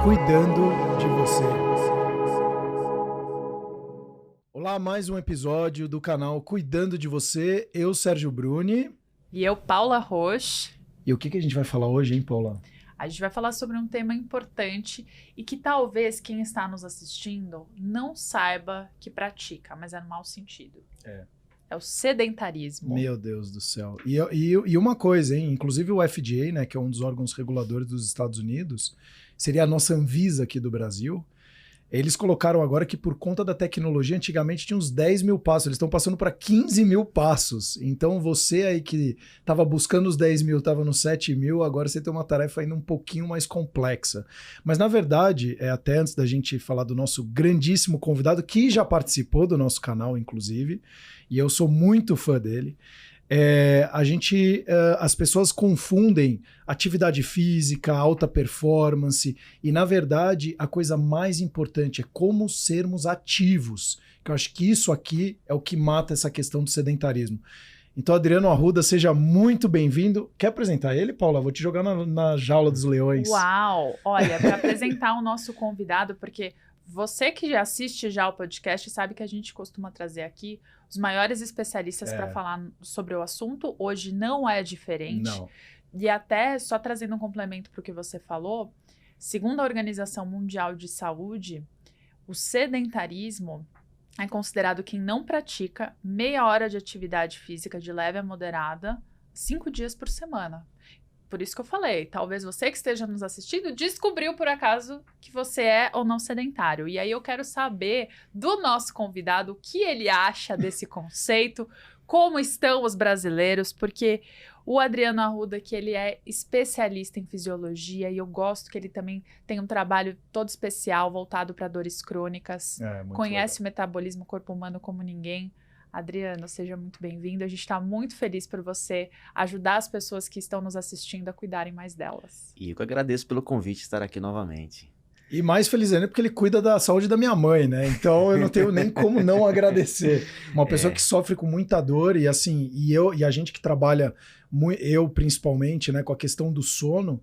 cuidando de você. Olá, mais um episódio do canal Cuidando de Você. Eu, Sérgio Bruni. E eu, Paula Roche. E o que a gente vai falar hoje, hein, Paula? A gente vai falar sobre um tema importante e que talvez quem está nos assistindo não saiba que pratica, mas é no mau sentido. É o sedentarismo. Meu Deus do céu. E uma coisa, hein? Inclusive o FDA, né, que é um dos órgãos reguladores dos Estados Unidos, seria a nossa Anvisa aqui do Brasil. Eles colocaram agora que por conta da tecnologia, antigamente tinha uns 10 mil passos, eles estão passando para 15 mil passos. Então você aí que estava buscando os 10 mil, estava nos 7 mil, agora você tem uma tarefa ainda um pouquinho mais complexa. Mas na verdade, até antes da gente falar do nosso grandíssimo convidado, que já participou do nosso canal, inclusive, e eu sou muito fã dele, as pessoas confundem atividade física, alta performance, e na verdade a coisa mais importante é como sermos ativos, que eu acho que isso aqui é o que mata essa questão do sedentarismo. Então, Adriano Arruda, seja muito bem-vindo. Quer apresentar ele, Paula? Vou te jogar na jaula dos leões. Uau! Olha, para apresentar o nosso convidado, porque você que já assiste já o podcast sabe que a gente costuma trazer aqui os maiores especialistas para falar sobre o assunto. Hoje não é diferente. Não. E até, só trazendo um complemento para o que você falou, segundo a Organização Mundial de Saúde, o sedentarismo é considerado quem não pratica meia hora de atividade física de leve a moderada, 5 dias por semana. Por isso que eu falei, talvez você que esteja nos assistindo descobriu por acaso que você é ou não sedentário. E aí eu quero saber do nosso convidado o que ele acha desse conceito, como estão os brasileiros, porque o Adriano Arruda, que ele é especialista em fisiologia, e eu gosto que ele também tem um trabalho todo especial voltado para dores crônicas, conhece o metabolismo corpo humano como ninguém. Adriano, seja muito bem-vindo. A gente está muito feliz por você ajudar as pessoas que estão nos assistindo a cuidarem mais delas. E eu que agradeço pelo convite de estar aqui novamente. E mais feliz ainda porque ele cuida da saúde da minha mãe, né? Então eu não tenho nem como não agradecer. Uma pessoa que sofre com muita dor e assim, e a gente que trabalha, eu principalmente, né, com a questão do sono,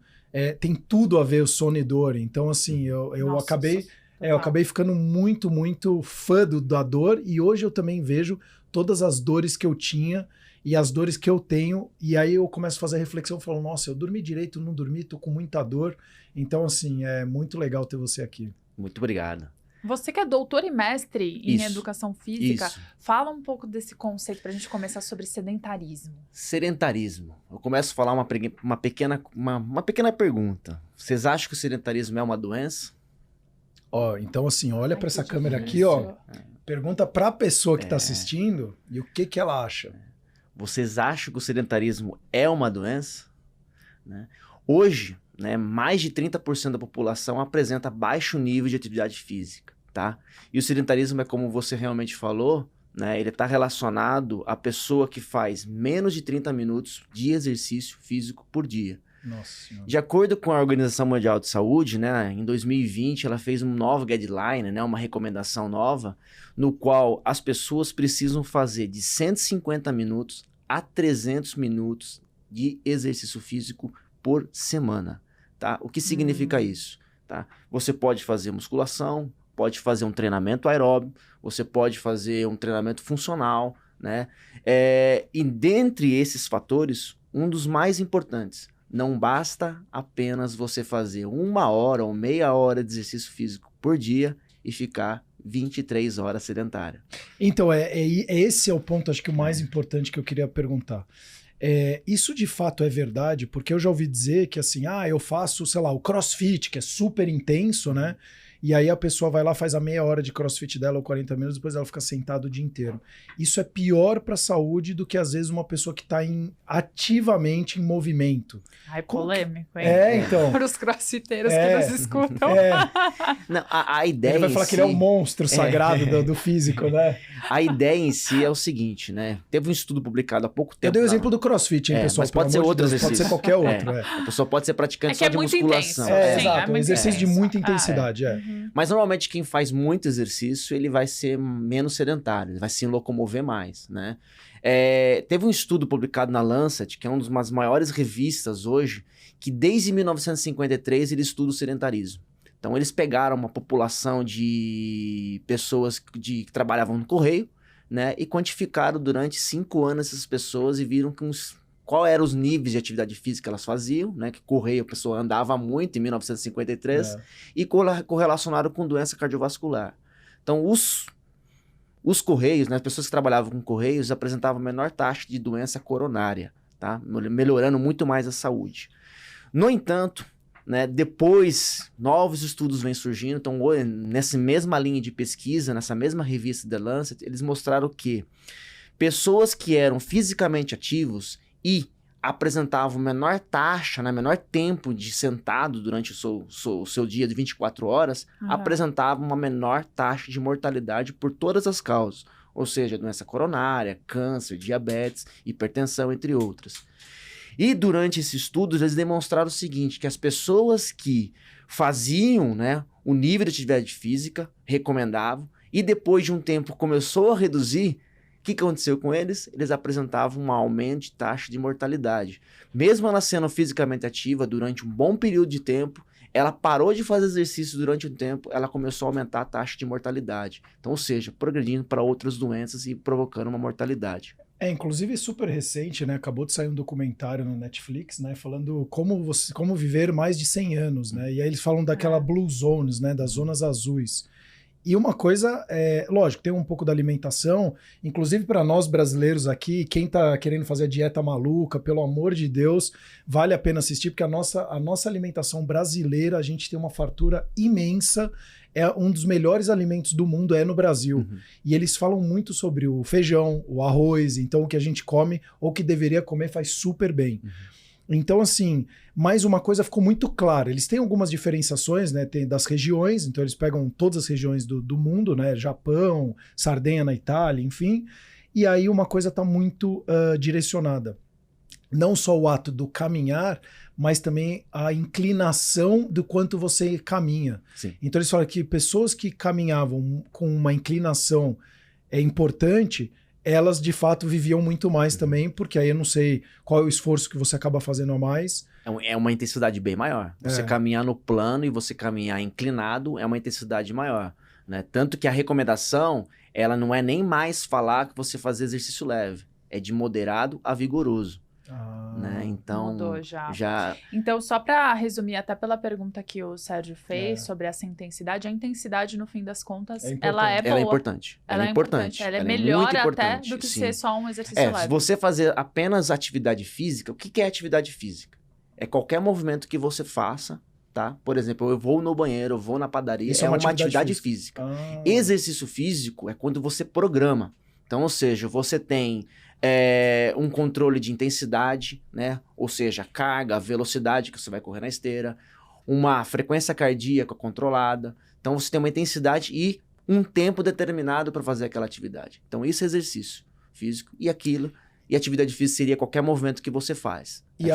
tem tudo a ver o sono e dor. Então assim, eu acabei ficando muito, muito fã da dor e hoje eu também vejo todas as dores que eu tinha e as dores que eu tenho, e aí eu começo a fazer a reflexão e falo, nossa, eu dormi direito, não dormi, tô com muita dor. Então, assim, é muito legal ter você aqui. Muito obrigado. Você que é doutor e mestre em educação física, Isso. Fala um pouco desse conceito pra gente começar sobre sedentarismo. Sedentarismo. Eu começo a falar uma pequena pergunta. Vocês acham que o sedentarismo é uma doença? Então assim, olha para essa câmera aqui, ó. Pergunta para a pessoa que está assistindo e o que ela acha. Vocês acham que o sedentarismo é uma doença? Né? Hoje, né, mais de 30% da população apresenta baixo nível de atividade física, tá? E o sedentarismo é como você realmente falou, né? Ele está relacionado à pessoa que faz menos de 30 minutos de exercício físico por dia. Nossa. De acordo com a Organização Mundial de Saúde, né, em 2020 ela fez um novo guideline, né, uma recomendação nova, no qual as pessoas precisam fazer de 150 minutos a 300 minutos de exercício físico por semana. Tá? O que significa isso? Tá? Você pode fazer musculação, pode fazer um treinamento aeróbico, você pode fazer um treinamento funcional, né? E dentre esses fatores, um dos mais importantes, não basta apenas você fazer 1 hora ou meia hora de exercício físico por dia e ficar 23 horas sedentário. Então, esse é o ponto, acho que o mais importante que eu queria perguntar. Isso de fato é verdade, porque eu já ouvi dizer que assim, eu faço, sei lá, o CrossFit, que é super intenso, né? E aí a pessoa vai lá, faz a meia hora de crossfit dela ou 40 minutos, depois ela fica sentada o dia inteiro. Isso é pior para a saúde do que às vezes uma pessoa que está ativamente em movimento. Ai, polêmico, hein? Então. Para os crossfiteiros que nos escutam. Não, a ideia ele vai falar que ele é um monstro sagrado do físico, né? A ideia em si é o seguinte, né? Teve um estudo publicado há pouco tempo. Eu dei o exemplo do crossfit, hein, pessoal? Mas pode ser outro exercício. Pode ser qualquer outro. A pessoa pode ser praticante só de musculação. Intenso. Exato, um exercício de muita intensidade, Mas normalmente quem faz muito exercício, ele vai ser menos sedentário, ele vai se locomover mais, né? Teve um estudo publicado na Lancet, que é uma das maiores revistas hoje, que desde 1953 ele estuda o sedentarismo. Então, eles pegaram uma população de pessoas que trabalhavam no correio, né? E quantificaram durante 5 anos essas pessoas e viram qual eram os níveis de atividade física que elas faziam, né? Que correio a pessoa andava muito em 1953 e correlacionaram com doença cardiovascular. Então, os correios, né? As pessoas que trabalhavam com correios apresentavam menor taxa de doença coronária, tá? Melhorando muito mais a saúde. No entanto, né, depois, novos estudos vêm surgindo, então nessa mesma linha de pesquisa, nessa mesma revista The Lancet, eles mostraram que pessoas que eram fisicamente ativos e apresentavam menor taxa, né, menor tempo de sentado durante o seu dia de 24 horas, apresentavam uma menor taxa de mortalidade por todas as causas, ou seja, doença coronária, câncer, diabetes, hipertensão, entre outras. E durante esses estudos, eles demonstraram o seguinte, que as pessoas que faziam, né, o nível de atividade física, recomendavam, e depois de um tempo começou a reduzir, o que aconteceu com eles? Eles apresentavam um aumento de taxa de mortalidade. Mesmo ela sendo fisicamente ativa durante um bom período de tempo, ela parou de fazer exercício durante um tempo, ela começou a aumentar a taxa de mortalidade. Então, ou seja, progredindo para outras doenças e provocando uma mortalidade. Inclusive super recente, né? Acabou de sair um documentário no Netflix, né? Falando como viver mais de 100 anos, né? E aí eles falam daquela Blue Zones, né? Das zonas azuis. E uma coisa, lógico, tem um pouco da alimentação, inclusive para nós brasileiros aqui, quem tá querendo fazer a dieta maluca, pelo amor de Deus, vale a pena assistir, porque a nossa alimentação brasileira, a gente tem uma fartura imensa, é um dos melhores alimentos do mundo, no Brasil. E eles falam muito sobre o feijão, o arroz, então o que a gente come, ou que deveria comer, faz super bem. Então, assim, mais uma coisa ficou muito clara. Eles têm algumas diferenciações, né? Tem das regiões, então eles pegam todas as regiões do mundo, né? Japão, Sardenha na Itália, enfim. E aí uma coisa está muito direcionada. Não só o ato do caminhar, mas também a inclinação do quanto você caminha. Sim. Então eles falam que pessoas que caminhavam com uma inclinação importante, elas de fato viviam muito mais também, porque aí eu não sei qual é o esforço que você acaba fazendo a mais. É uma intensidade bem maior. Você caminhar no plano e você caminhar inclinado é uma intensidade maior, né? Tanto que a recomendação, ela não é nem mais falar que você fazer exercício leve, é de moderado a vigoroso. Né? Então, mudou já. Então, só para resumir, até pela pergunta que o Sérgio fez sobre essa intensidade, a intensidade, no fim das contas, ela é boa. Ela é importante. Ela é importante. Ela é melhor até do que ser só um exercício leve. Se você fazer apenas atividade física, o que é atividade física? É qualquer movimento que você faça, tá? Por exemplo, eu vou no banheiro, eu vou na padaria, isso é uma atividade física. Exercício físico é quando você programa. Então, ou seja, você tem um controle de intensidade, né? Ou seja, a carga, a velocidade que você vai correr na esteira, uma frequência cardíaca controlada. Então, você tem uma intensidade e um tempo determinado para fazer aquela atividade. Então, isso é exercício físico e aquilo. E atividade física seria qualquer movimento que você faz. E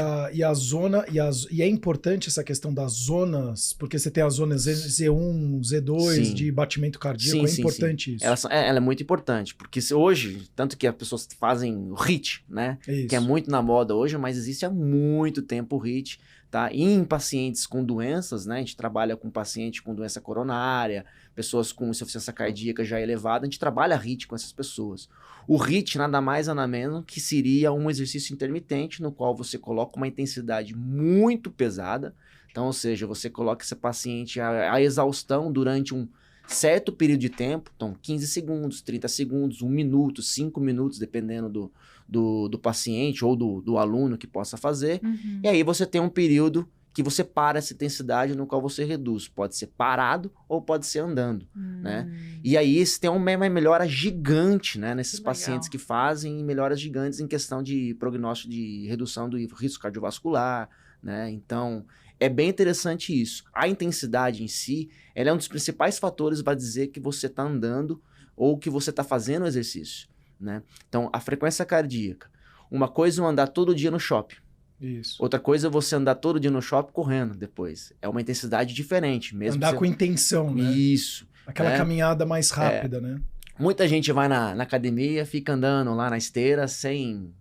é importante essa questão das zonas, porque você tem as zonas Z1, Z2 de batimento cardíaco, importante isso. Ela é muito importante, porque hoje, tanto que as pessoas fazem o HIIT, né? Que é muito na moda hoje, mas existe há muito tempo o HIIT, tá? E em pacientes com doenças, né? A gente trabalha com paciente com doença coronária, pessoas com insuficiência cardíaca já elevada, a gente trabalha HIIT com essas pessoas. O HIIT nada mais nada menos que seria um exercício intermitente no qual você coloca uma intensidade muito pesada. Então, ou seja, você coloca esse paciente à exaustão durante um certo período de tempo. Então, 15 segundos, 30 segundos, 1 minuto, 5 minutos, dependendo do paciente ou do aluno que possa fazer. E aí você tem um período que você para essa intensidade no qual você reduz. Pode ser parado ou pode ser andando, né? E aí você tem uma melhora gigante, né? Nesses pacientes que fazem melhoras gigantes em questão de prognóstico de redução do risco cardiovascular, né? Então, é bem interessante isso. A intensidade em si, ela é um dos principais fatores para dizer que você está andando ou que você está fazendo exercício, né? Então, a frequência cardíaca. Uma coisa é andar todo dia no shopping. Isso. Outra coisa é você andar todo dia no shopping correndo depois. É uma intensidade diferente. Mesmo andar com intenção, né? Isso. Aquela caminhada mais rápida, né? Muita gente vai na academia, fica andando lá na esteira sem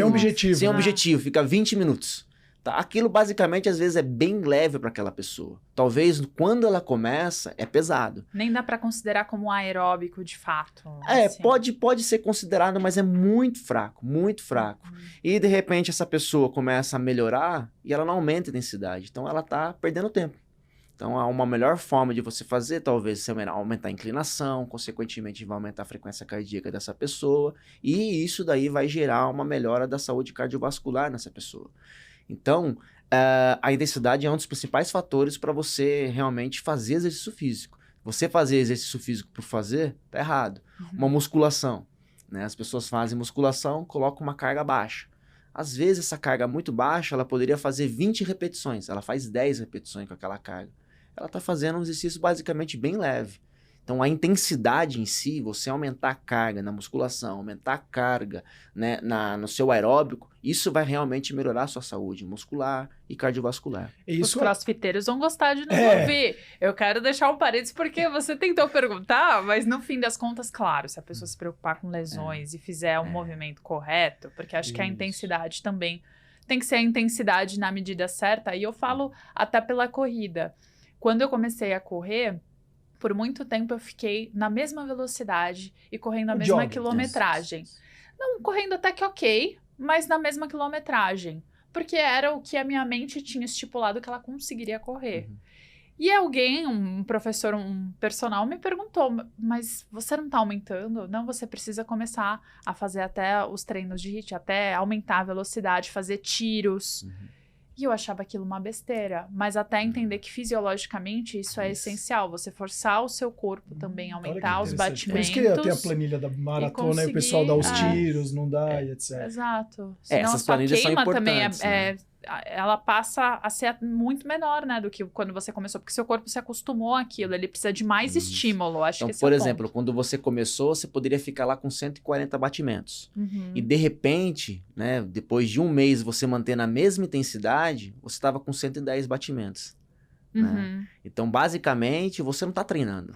objetivo. Sem objetivo, fica 20 minutos. Tá? Aquilo basicamente às vezes é bem leve para aquela pessoa. Talvez quando ela começa é pesado. Nem dá para considerar como aeróbico de fato. Assim. Pode ser considerado, mas é muito fraco, muito fraco. E de repente essa pessoa começa a melhorar e ela não aumenta a intensidade. Então ela está perdendo tempo. Então, uma melhor forma de você fazer, talvez, você aumentar a inclinação, consequentemente vai aumentar a frequência cardíaca dessa pessoa, e isso daí vai gerar uma melhora da saúde cardiovascular nessa pessoa. Então, a intensidade é um dos principais fatores para você realmente fazer exercício físico. Você fazer exercício físico por fazer, tá errado. Uma musculação, né? As pessoas fazem musculação, colocam uma carga baixa. Às vezes, essa carga muito baixa, ela poderia fazer 20 repetições, ela faz 10 repetições com aquela carga. Ela está fazendo um exercício basicamente bem leve. Então, a intensidade em si, você aumentar a carga na musculação, aumentar a carga, né, no seu aeróbico, isso vai realmente melhorar a sua saúde muscular e cardiovascular. Os crossfiteiros vão gostar de nos ouvir. Eu quero deixar um parênteses porque você tentou perguntar, mas no fim das contas, claro, se a pessoa se preocupar com lesões e fizer um movimento correto, porque acho que a intensidade também tem que ser a intensidade na medida certa, e eu falo até pela corrida. Quando eu comecei a correr, por muito tempo eu fiquei na mesma velocidade e correndo a mesma quilometragem. Não correndo até que ok, mas na mesma quilometragem. Porque era o que a minha mente tinha estipulado que ela conseguiria correr. E alguém, um professor, um personal, me perguntou, mas você não tá aumentando? Não, você precisa começar a fazer até os treinos de HIIT, até aumentar a velocidade, fazer tiros. E eu achava aquilo uma besteira, mas até entender que fisiologicamente isso é essencial, você forçar o seu corpo também, aumentar os batimentos. Por isso que tem a planilha da maratona e o pessoal dá os tiros, não dá e etc. Exato. Senão essas planilhas são importantes. Também ela passa a ser muito menor, né, do que quando você começou, porque seu corpo se acostumou àquilo, ele precisa de mais estímulo, acho então, que esse por é o exemplo, ponto. quando você começou, você poderia ficar lá com 140 batimentos. E de repente, né, depois de um mês você mantendo a mesma intensidade, você estava com 110 batimentos. Né? Então, basicamente, você não está treinando.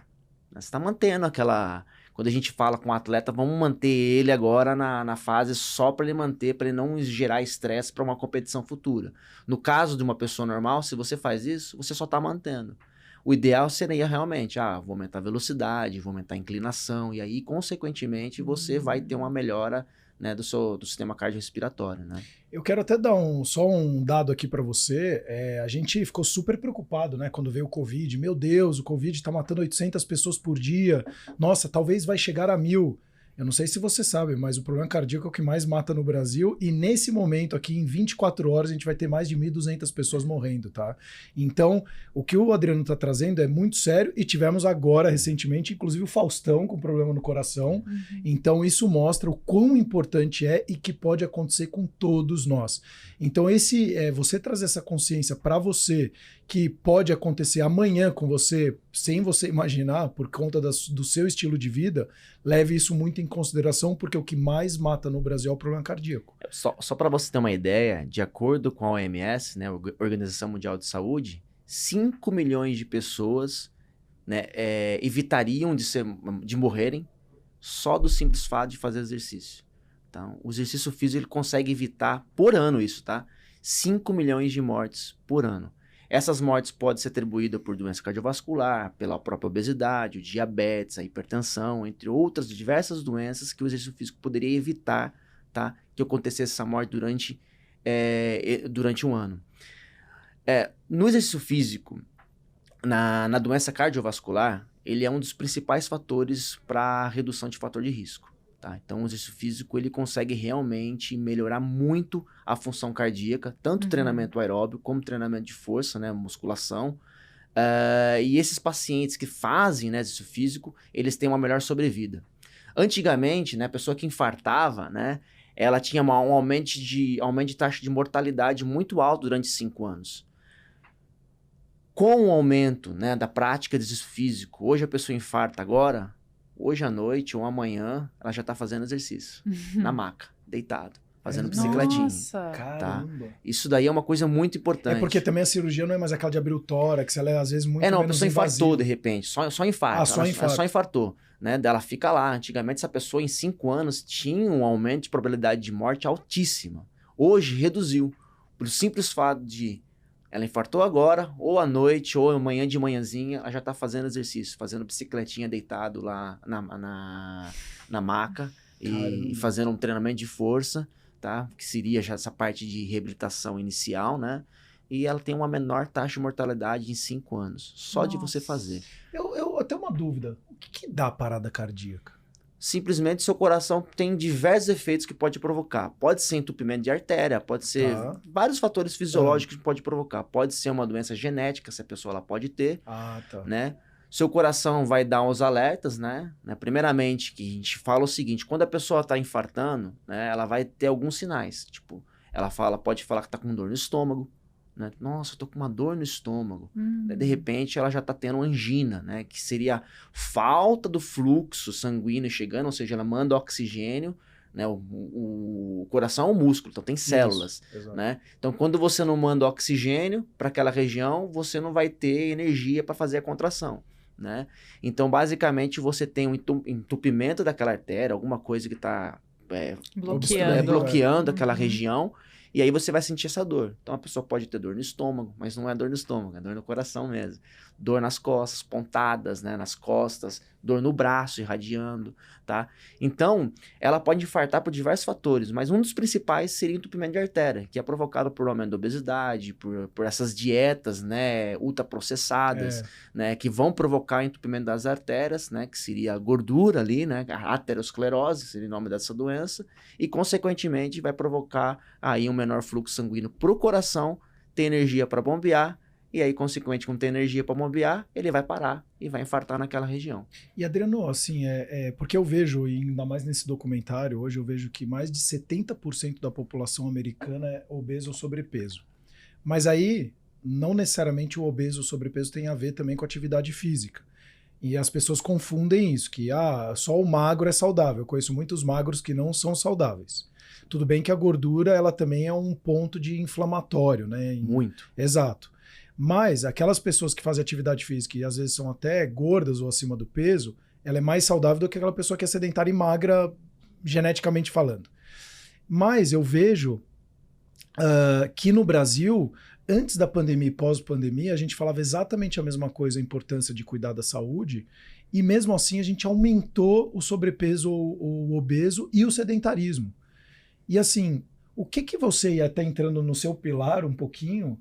Né? Você está mantendo aquela... Quando a gente fala com o atleta, vamos manter ele agora na fase só para ele manter, para ele não gerar estresse para uma competição futura. No caso de uma pessoa normal, se você faz isso, você só está mantendo. O ideal seria realmente, vou aumentar a velocidade, vou aumentar a inclinação, e aí, consequentemente, você vai ter uma melhora, né, do sistema cardiorrespiratório, né? Eu quero até dar só um dado aqui para você. A gente ficou super preocupado, né, quando veio o Covid. Meu Deus, o Covid está matando 800 pessoas por dia. Nossa, talvez vai chegar a 1.000. Eu não sei se você sabe, mas o problema cardíaco é o que mais mata no Brasil, e nesse momento aqui, em 24 horas, a gente vai ter mais de 1.200 pessoas morrendo, tá? Então, o que o Adriano tá trazendo é muito sério, e tivemos agora, recentemente, inclusive o Faustão com problema no coração. Então, isso mostra o quão importante é e que pode acontecer com todos nós. Então, você trazer essa consciência para você, que pode acontecer amanhã com você, sem você imaginar, por conta do seu estilo de vida, leve isso muito em consideração, porque o que mais mata no Brasil é o problema cardíaco. Só para você ter uma ideia, de acordo com a OMS, né, a Organização Mundial de Saúde, 5 milhões de pessoas, né, evitariam de morrerem só do simples fato de fazer exercício. Então, o exercício físico ele consegue evitar por ano isso, tá? 5 milhões de mortes por ano. Essas mortes podem ser atribuídas por doença cardiovascular, pela própria obesidade, o diabetes, a hipertensão, entre outras diversas doenças que o exercício físico poderia evitar, tá? Que acontecesse essa morte durante um ano. No exercício físico, na doença cardiovascular, ele é um dos principais fatores para redução de fator de risco. Tá? Então, o exercício físico ele consegue realmente melhorar muito a função cardíaca, tanto treinamento aeróbico como treinamento de força, né, musculação. E esses pacientes que fazem, né, exercício físico, eles têm uma melhor sobrevida. Antigamente, né, a pessoa que infartava, né, ela tinha um aumento de taxa de mortalidade muito alto durante 5 anos. Com o aumento, né, da prática de exercício físico, hoje a pessoa infarta agora, hoje à noite ou amanhã, ela já está fazendo exercício. Na maca, deitado, fazendo bicicletinha. Nossa! Caramba! Tá? Isso daí é uma coisa muito importante. É porque também a cirurgia não é mais aquela de abrir o tórax, ela é às vezes muito não, menos a pessoa invasiva. infartou de repente, só infarta. Só infartou. Né? Ela fica lá. Antigamente, essa pessoa em 5 anos tinha um aumento de probabilidade de morte altíssima. Hoje, reduziu. Pelo simples fato de ela infartou agora, ou à noite, ou amanhã de manhãzinha, ela já tá fazendo exercício, fazendo bicicletinha deitado lá na maca e fazendo um treinamento de força, tá? Que seria já essa parte de reabilitação inicial, né? E ela tem uma menor taxa de mortalidade em 5 anos, só de você fazer. Eu tenho uma dúvida. O que dá parada cardíaca? Simplesmente seu coração tem diversos efeitos que pode provocar. Pode ser entupimento de artéria, pode ser vários fatores fisiológicos que pode provocar. Pode ser uma doença genética, se a pessoa ela pode ter, né? Seu coração vai dar uns alertas, né? Primeiramente, que a gente fala o seguinte, quando a pessoa está infartando, né, ela vai ter alguns sinais. Tipo, ela pode falar que está com dor no estômago, né? Nossa, eu tô com uma dor no estômago. De repente, ela já tá tendo angina, né? Que seria falta do fluxo sanguíneo chegando, ou seja, ela manda oxigênio, né? O coração é um músculo, então tem células, né? Então, quando você não manda oxigênio para aquela região, você não vai ter energia para fazer a contração, né? Então, basicamente, você tem um entupimento daquela artéria, alguma coisa que está bloqueando aquela região. E aí você vai sentir essa dor. Então a pessoa pode ter dor no estômago, mas não é dor no estômago, é dor no coração mesmo. Dor nas costas, pontadas, né, nas costas, dor no braço irradiando, tá? Então, ela pode infartar por diversos fatores, mas um dos principais seria o entupimento de artéria, que é provocado por aumento da obesidade, por essas dietas, né, ultraprocessadas, né, que vão provocar entupimento das artérias, né, que seria a gordura ali, né, a aterosclerose, seria o nome dessa doença, e consequentemente vai provocar aí um menor fluxo sanguíneo para o coração, ter energia para bombear, e aí, consequentemente, quando tem energia para bombear, ele vai parar e vai infartar naquela região. E, Adriano, assim, porque eu vejo, e ainda mais nesse documentário, hoje eu vejo que mais de 70% da população americana é obeso ou sobrepeso. Mas aí, não necessariamente o obeso ou sobrepeso tem a ver também com atividade física. E as pessoas confundem isso, que só o magro é saudável. Eu conheço muitos magros que não são saudáveis. Tudo bem que a gordura, ela também é um ponto de inflamatório, né? Muito. Exato. Mas aquelas pessoas que fazem atividade física e às vezes são até gordas ou acima do peso, ela é mais saudável do que aquela pessoa que é sedentária e magra, geneticamente falando. Mas eu vejo que no Brasil, antes da pandemia e pós-pandemia, a gente falava exatamente a mesma coisa, a importância de cuidar da saúde, e mesmo assim a gente aumentou o sobrepeso, o obeso e o sedentarismo. E assim, o que você ia até entrando no seu pilar um pouquinho...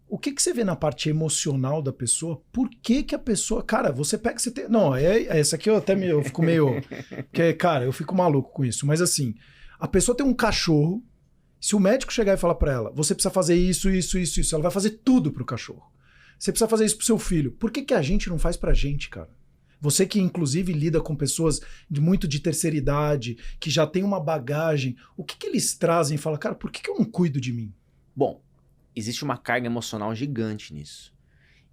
O que você vê na parte emocional da pessoa? Por que a pessoa... Cara, você pega... Não, essa aqui eu fico meio... Cara, eu fico maluco com isso. Mas assim, a pessoa tem um cachorro, se o médico chegar e falar pra ela, você precisa fazer isso, ela vai fazer tudo pro cachorro. Você precisa fazer isso pro seu filho. Por que a gente não faz pra gente, cara? Você que, inclusive, lida com pessoas muito de terceira idade, que já tem uma bagagem, o que eles trazem e falam, cara, por que eu não cuido de mim? Bom, existe uma carga emocional gigante nisso.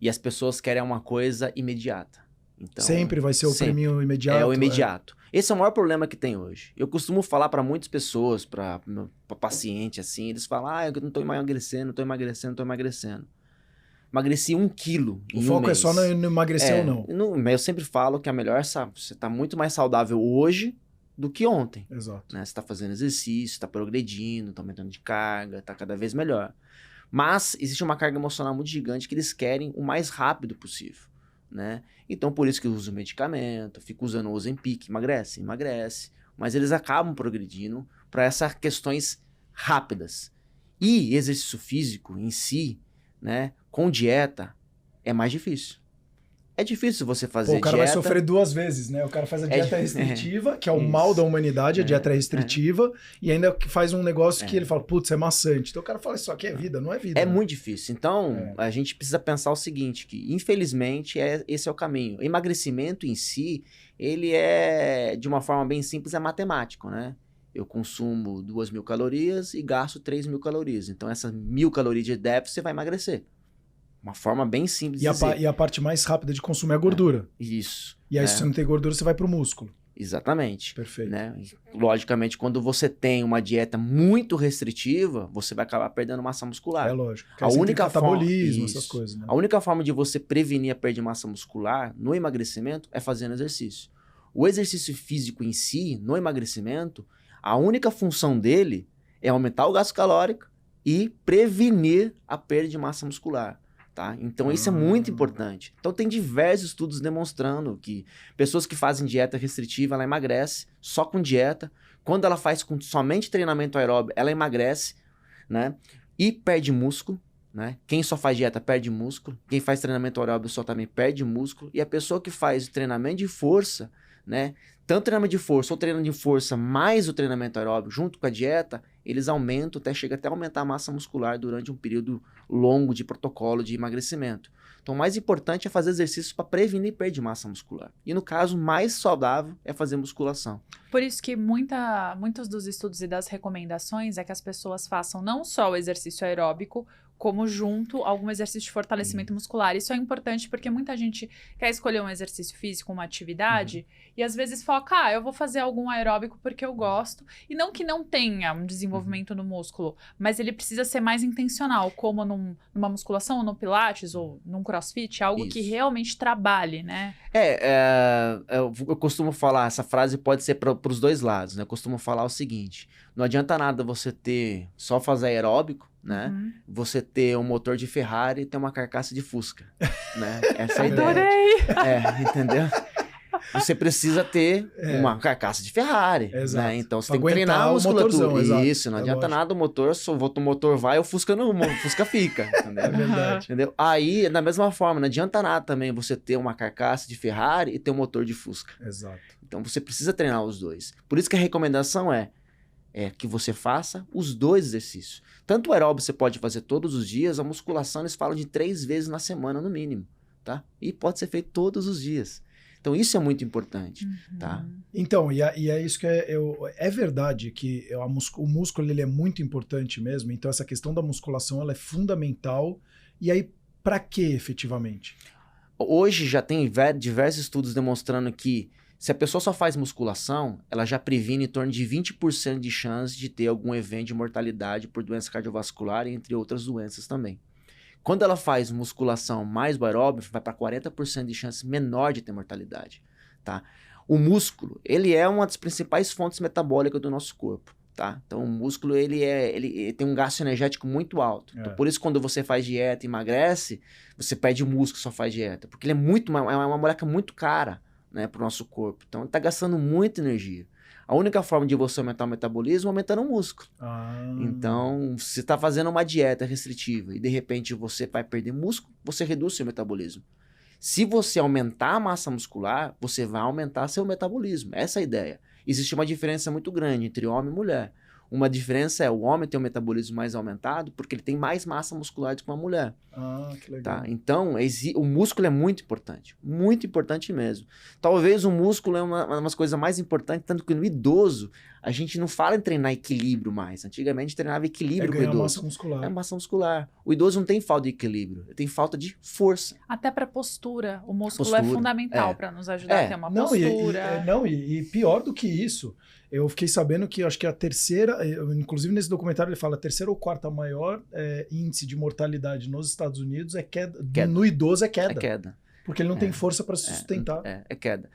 E as pessoas querem uma coisa imediata. Então, sempre vai ser o prêmio imediato. É o imediato. Esse é o maior problema que tem hoje. Eu costumo falar para muitas pessoas, para paciente assim, eles falam, eu não estou emagrecendo, estou emagrecendo. Emagreci 1 quilo em um mês. O foco é só no emagrecer ou não. Mas eu sempre falo que a melhor, você está muito mais saudável hoje do que ontem. Exato. Né? Você está fazendo exercício, está progredindo, está aumentando de carga, está cada vez melhor. Mas existe uma carga emocional muito gigante que eles querem o mais rápido possível, né? Então, por isso que usam medicamento, fica usando o Ozempic, emagrece, mas eles acabam progredindo para essas questões rápidas. E exercício físico em si, né, com dieta, é mais difícil. É difícil você fazer dieta... O cara vai sofrer 2 vezes, né? O cara faz a dieta restritiva, que é o mal da humanidade, a dieta restritiva, e ainda faz um negócio que ele fala, putz, é maçante. Então o cara fala, isso aqui é vida, não é vida. É muito difícil. Então, a gente precisa pensar o seguinte, que infelizmente esse é o caminho. O emagrecimento em si, ele é, de uma forma bem simples, é matemático, né? Eu consumo 2.000 calorias e gasto 3.000 calorias. Então, essas 1.000 calorias de déficit, você vai emagrecer. Uma forma bem simples de dizer. E a parte mais rápida de consumir é a gordura. Isso. E aí, se você não tem gordura, você vai pro músculo. Exatamente. Perfeito. Né? Logicamente, quando você tem uma dieta muito restritiva, você vai acabar perdendo massa muscular. É lógico. A única metabolismo, essas coisas, né? A única forma de você prevenir a perda de massa muscular no emagrecimento é fazendo exercício. O exercício físico em si, no emagrecimento, a única função dele é aumentar o gasto calórico e prevenir a perda de massa muscular. Tá? Então, isso é muito importante. Então, tem diversos estudos demonstrando que pessoas que fazem dieta restritiva, ela emagrece só com dieta. Quando ela faz com somente treinamento aeróbio, ela emagrece, né? E perde músculo, né? Quem só faz dieta perde músculo. Quem faz treinamento aeróbio só também perde músculo. E a pessoa que faz treinamento de força, né? Tanto treinamento de força ou treinamento de força mais o treinamento aeróbio junto com a dieta, eles aumentam, chega até a aumentar a massa muscular durante um período longo de protocolo de emagrecimento. Então, o mais importante é fazer exercícios para prevenir perda de massa muscular. E no caso, mais saudável é fazer musculação. Por isso que muitos dos estudos e das recomendações é que as pessoas façam não só o exercício aeróbico, como junto algum exercício de fortalecimento muscular. Isso é importante porque muita gente quer escolher um exercício físico, uma atividade, e às vezes foca, eu vou fazer algum aeróbico porque eu gosto. E não que não tenha um desenvolvimento no músculo, mas ele precisa ser mais intencional, como numa musculação, ou no pilates, ou num crossfit, algo que realmente trabalhe, né? Eu costumo falar, essa frase pode ser para os dois lados, né? Eu costumo falar o seguinte, não adianta nada você só fazer aeróbico, né? Você ter um motor de Ferrari e ter uma carcaça de Fusca, né? Essa é a ideia. Adorei! Entendeu? Você precisa ter uma carcaça de Ferrari, né? Então você tem que treinar a musculatura. Isso, não adianta nada o motor, o motor vai, o Fusca não, o Fusca fica, entendeu? É verdade. Entendeu? Aí, da mesma forma, não adianta nada também você ter uma carcaça de Ferrari e ter um motor de Fusca. Exato. Então você precisa treinar os dois. Por isso que a recomendação é que você faça os dois exercícios. Tanto o aeróbio você pode fazer todos os dias, a musculação eles falam de 3 vezes na semana no mínimo, tá? E pode ser feito todos os dias. Então isso é muito importante, tá? Então, e é isso que é verdade que o músculo ele é muito importante mesmo, então essa questão da musculação ela é fundamental. E aí, para que efetivamente? Hoje já tem diversos estudos demonstrando que se a pessoa só faz musculação, ela já previne em torno de 20% de chance de ter algum evento de mortalidade por doença cardiovascular, entre outras doenças também. Quando ela faz musculação mais o aeróbio, vai para 40% de chance menor de ter mortalidade, tá? O músculo, ele é uma das principais fontes metabólicas do nosso corpo, tá? Então, o músculo, ele tem um gasto energético muito alto. Então, por isso, quando você faz dieta e emagrece, você perde o músculo só faz dieta, porque ele é uma molécula muito cara, né, para o nosso corpo. Então, ele está gastando muita energia. A única forma de você aumentar o metabolismo é aumentando o músculo. Então, se você está fazendo uma dieta restritiva e de repente você vai perder músculo, você reduz seu metabolismo. Se você aumentar a massa muscular, você vai aumentar seu metabolismo. Essa é a ideia. Existe uma diferença muito grande entre homem e mulher. Uma diferença é o homem ter um metabolismo mais aumentado porque ele tem mais massa muscular do que uma mulher. Que legal. Tá? Então, o músculo é muito importante mesmo. Talvez o músculo é uma das coisas mais importantes, tanto que no idoso, a gente não fala em treinar equilíbrio mais. Antigamente, treinava equilíbrio com o idoso. Massa muscular. É massa muscular. O idoso não tem falta de equilíbrio, ele tem falta de força. Até para postura. O músculo é fundamental para nos ajudar a ter uma postura. E pior do que isso, eu fiquei sabendo que acho que a terceira, inclusive nesse documentário ele fala, a terceira ou quarta maior índice de mortalidade nos Estados Unidos é queda. No idoso é queda. É queda. Porque ele não tem força para se sustentar. É queda.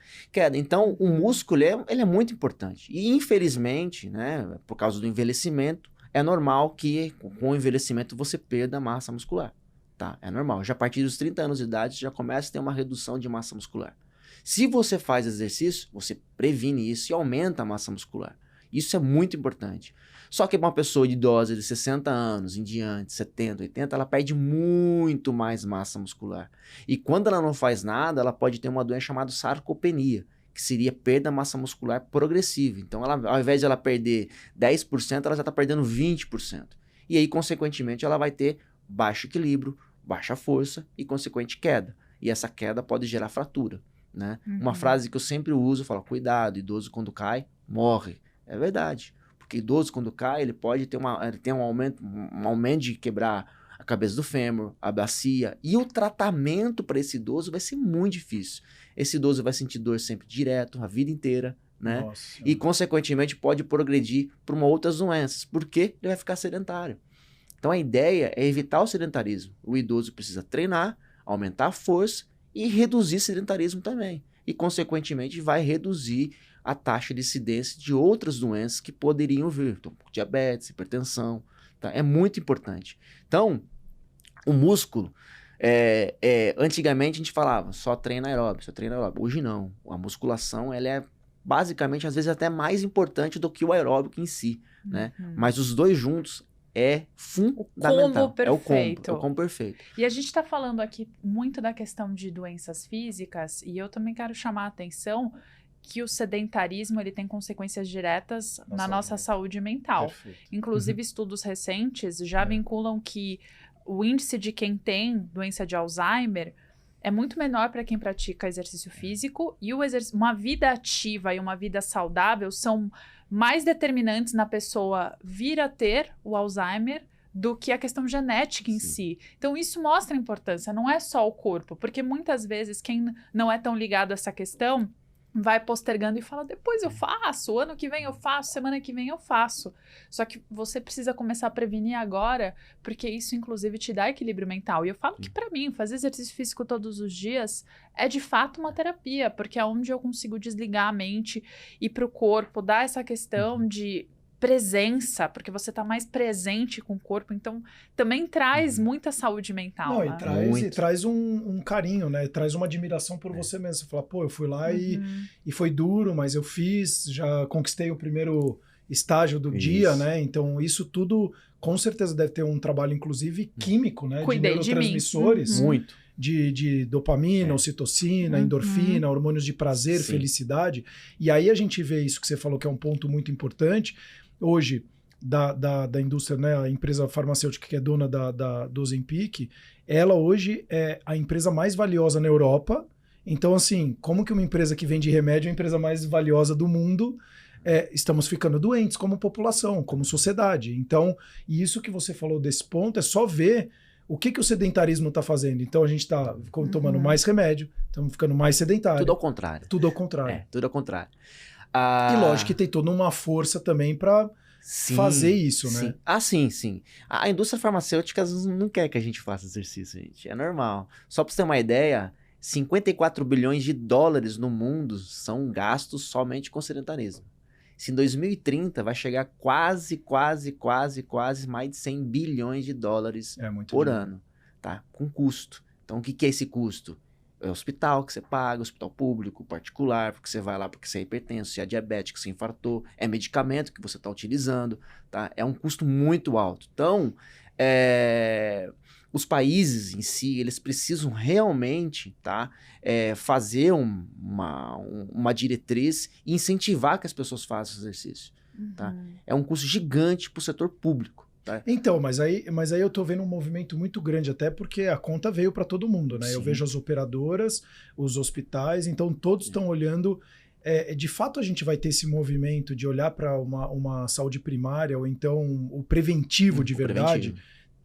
Então, o músculo ele é muito importante. E, infelizmente, né, por causa do envelhecimento, é normal que com o envelhecimento você perda massa muscular. Tá? É normal. Já a partir dos 30 anos de idade, já começa a ter uma redução de massa muscular. Se você faz exercício, você previne isso e aumenta a massa muscular. Isso é muito importante. Só que uma pessoa idosa de 60 anos em diante, 70, 80, ela perde muito mais massa muscular. E quando ela não faz nada, ela pode ter uma doença chamada sarcopenia, que seria perda de massa muscular progressiva. Então, ao invés de ela perder 10%, ela já está perdendo 20%. E aí, consequentemente, ela vai ter baixo equilíbrio, baixa força e, consequente, queda. E essa queda pode gerar fratura, né? Uma frase que eu sempre uso, eu falo, cuidado, idoso quando cai, morre. É verdade. Porque idoso, quando cai, ele pode ter um aumento de quebrar a cabeça do fêmur, a bacia. E o tratamento para esse idoso vai ser muito difícil. Esse idoso vai sentir dor sempre direto, a vida inteira, né? Nossa. E, consequentemente, pode progredir para outras doenças, porque ele vai ficar sedentário. Então, a ideia é evitar o sedentarismo. O idoso precisa treinar, aumentar a força e reduzir o sedentarismo também. E, consequentemente, vai reduzir a taxa de incidência de outras doenças que poderiam vir. Então, diabetes, hipertensão, tá? É muito importante. Então, o músculo, antigamente a gente falava, só treina aeróbio, só treina aeróbio. Hoje não. A musculação, ela é basicamente, às vezes, até mais importante do que o aeróbico em si, né? Mas os dois juntos é fundamental. Combo perfeito. É o combo perfeito. E a gente está falando aqui muito da questão de doenças físicas, e eu também quero chamar a atenção que o sedentarismo ele tem consequências diretas na nossa saúde mental. Perfeito. Inclusive, estudos recentes já vinculam que o índice de quem tem doença de Alzheimer é muito menor para quem pratica exercício físico, e uma vida ativa e uma vida saudável são mais determinantes na pessoa vir a ter o Alzheimer do que a questão genética em si. Então, isso mostra a importância, não é só o corpo, porque muitas vezes quem não é tão ligado a essa questão vai postergando e fala, depois eu faço, ano que vem eu faço, semana que vem eu faço. Só que você precisa começar a prevenir agora, porque isso, inclusive, te dá equilíbrio mental. E eu falo que, para mim, fazer exercício físico todos os dias é, de fato, uma terapia, porque é onde eu consigo desligar a mente e para o corpo dar essa questão de presença, porque você está mais presente com o corpo, então também traz muita saúde mental. Não, né? e traz um carinho, né? Traz uma admiração por você mesmo. Você fala, pô, eu fui lá e foi duro, mas eu fiz, já conquistei o primeiro estágio do dia, né? Então isso tudo, com certeza, deve ter um trabalho, inclusive, químico, né? Cuidei de neurotransmissores. Muito. De dopamina, ocitocina, endorfina, hormônios de prazer, felicidade. E aí a gente vê isso que você falou, que é um ponto muito importante. Hoje, da indústria, né, a empresa farmacêutica que é dona do Ozempic, ela hoje é a empresa mais valiosa na Europa. Então, assim, como que uma empresa que vende remédio é a empresa mais valiosa do mundo? Estamos ficando doentes como população, como sociedade. Então, e isso que você falou desse ponto é só ver o que o sedentarismo está fazendo. Então, a gente está tomando mais remédio, estamos ficando mais sedentário. Tudo ao contrário. Tudo ao contrário. Tudo ao contrário. E lógico que tem toda uma força também para fazer isso, né? Sim. A indústria farmacêutica às vezes não quer que a gente faça exercício, gente. É normal. Só para você ter uma ideia, 54 bilhões de dólares no mundo são gastos somente com sedentarismo. Se em 2030 vai chegar quase mais de 100 bilhões de dólares por ano, tá? Com custo. Então, o que é esse custo? É hospital que você paga, hospital público, particular, porque você vai lá porque você é hipertenso, você é diabético, você infartou, é medicamento que você está utilizando, tá? É um custo muito alto. Então, os países em si, eles precisam realmente, tá, fazer uma diretriz e incentivar que as pessoas façam exercício, tá? É um custo gigante para o setor público. Tá? Então, mas aí eu tô vendo um movimento muito grande, até porque a conta veio para todo mundo, né? Sim. Eu vejo as operadoras, os hospitais, então todos estão olhando. De fato, a gente vai ter esse movimento de olhar para uma saúde primária, ou então o preventivo de verdade,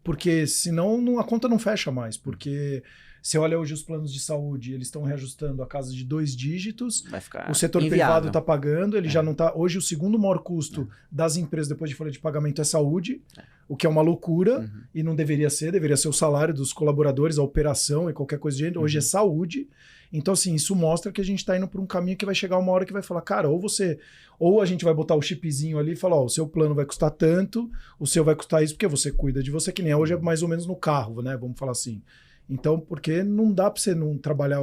porque senão a conta não fecha mais, porque você olha hoje os planos de saúde, eles estão reajustando a casa de 2 dígitos, vai ficar o setor inviável. Privado está pagando, ele já não está. Hoje, o segundo maior custo das empresas depois de folha de pagamento é saúde, o que é uma loucura, e não deveria ser o salário dos colaboradores, a operação e qualquer coisa de gente. Hoje é saúde. Então, assim, isso mostra que a gente está indo por um caminho que vai chegar uma hora que vai falar, cara, ou a gente vai botar o chipzinho ali e falar, ó, o seu plano vai custar tanto, o seu vai custar isso, porque você cuida de você, que nem hoje é mais ou menos no carro, né? Vamos falar assim. Então, porque não dá para você não trabalhar...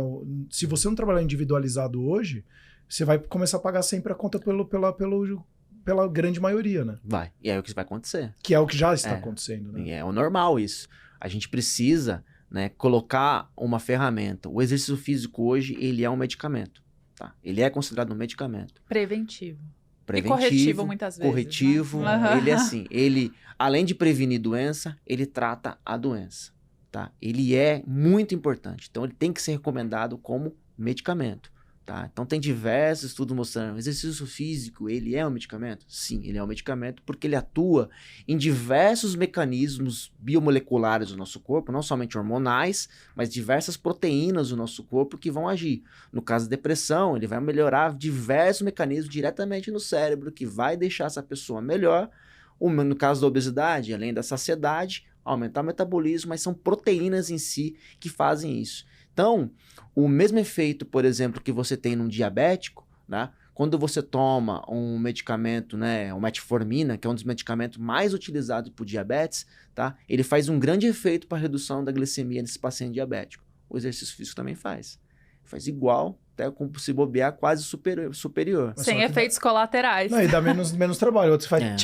Se você não trabalhar individualizado hoje, você vai começar a pagar sempre a conta pela grande maioria, né? Vai. E é o que vai acontecer. Que é o que já está acontecendo, né? E é o normal isso. A gente precisa, né, colocar uma ferramenta. O exercício físico hoje, ele é um medicamento. Tá? Ele é considerado um medicamento. Preventivo. E corretivo, muitas vezes. Corretivo. Né? Ele é assim, além de prevenir doença, ele trata a doença. Tá? Ele é muito importante, então ele tem que ser recomendado como medicamento. Tá? Então tem diversos estudos mostrando que o exercício físico, ele é um medicamento? Sim, ele é um medicamento porque ele atua em diversos mecanismos biomoleculares do nosso corpo, não somente hormonais, mas diversas proteínas do nosso corpo que vão agir. No caso da depressão, ele vai melhorar diversos mecanismos diretamente no cérebro, que vai deixar essa pessoa melhor. No caso da obesidade, além da saciedade, aumentar o metabolismo, mas são proteínas em si que fazem isso. Então, o mesmo efeito, por exemplo, que você tem num diabético, né? quando você toma um medicamento, né, o metformina, que é um dos medicamentos mais utilizados por diabetes, tá? Ele faz um grande efeito para a redução da glicemia nesse paciente diabético. O exercício físico também faz. Faz igual, até com, se bobear, quase superior. Sem efeitos colaterais. Não, e dá menos trabalho. Outro você faz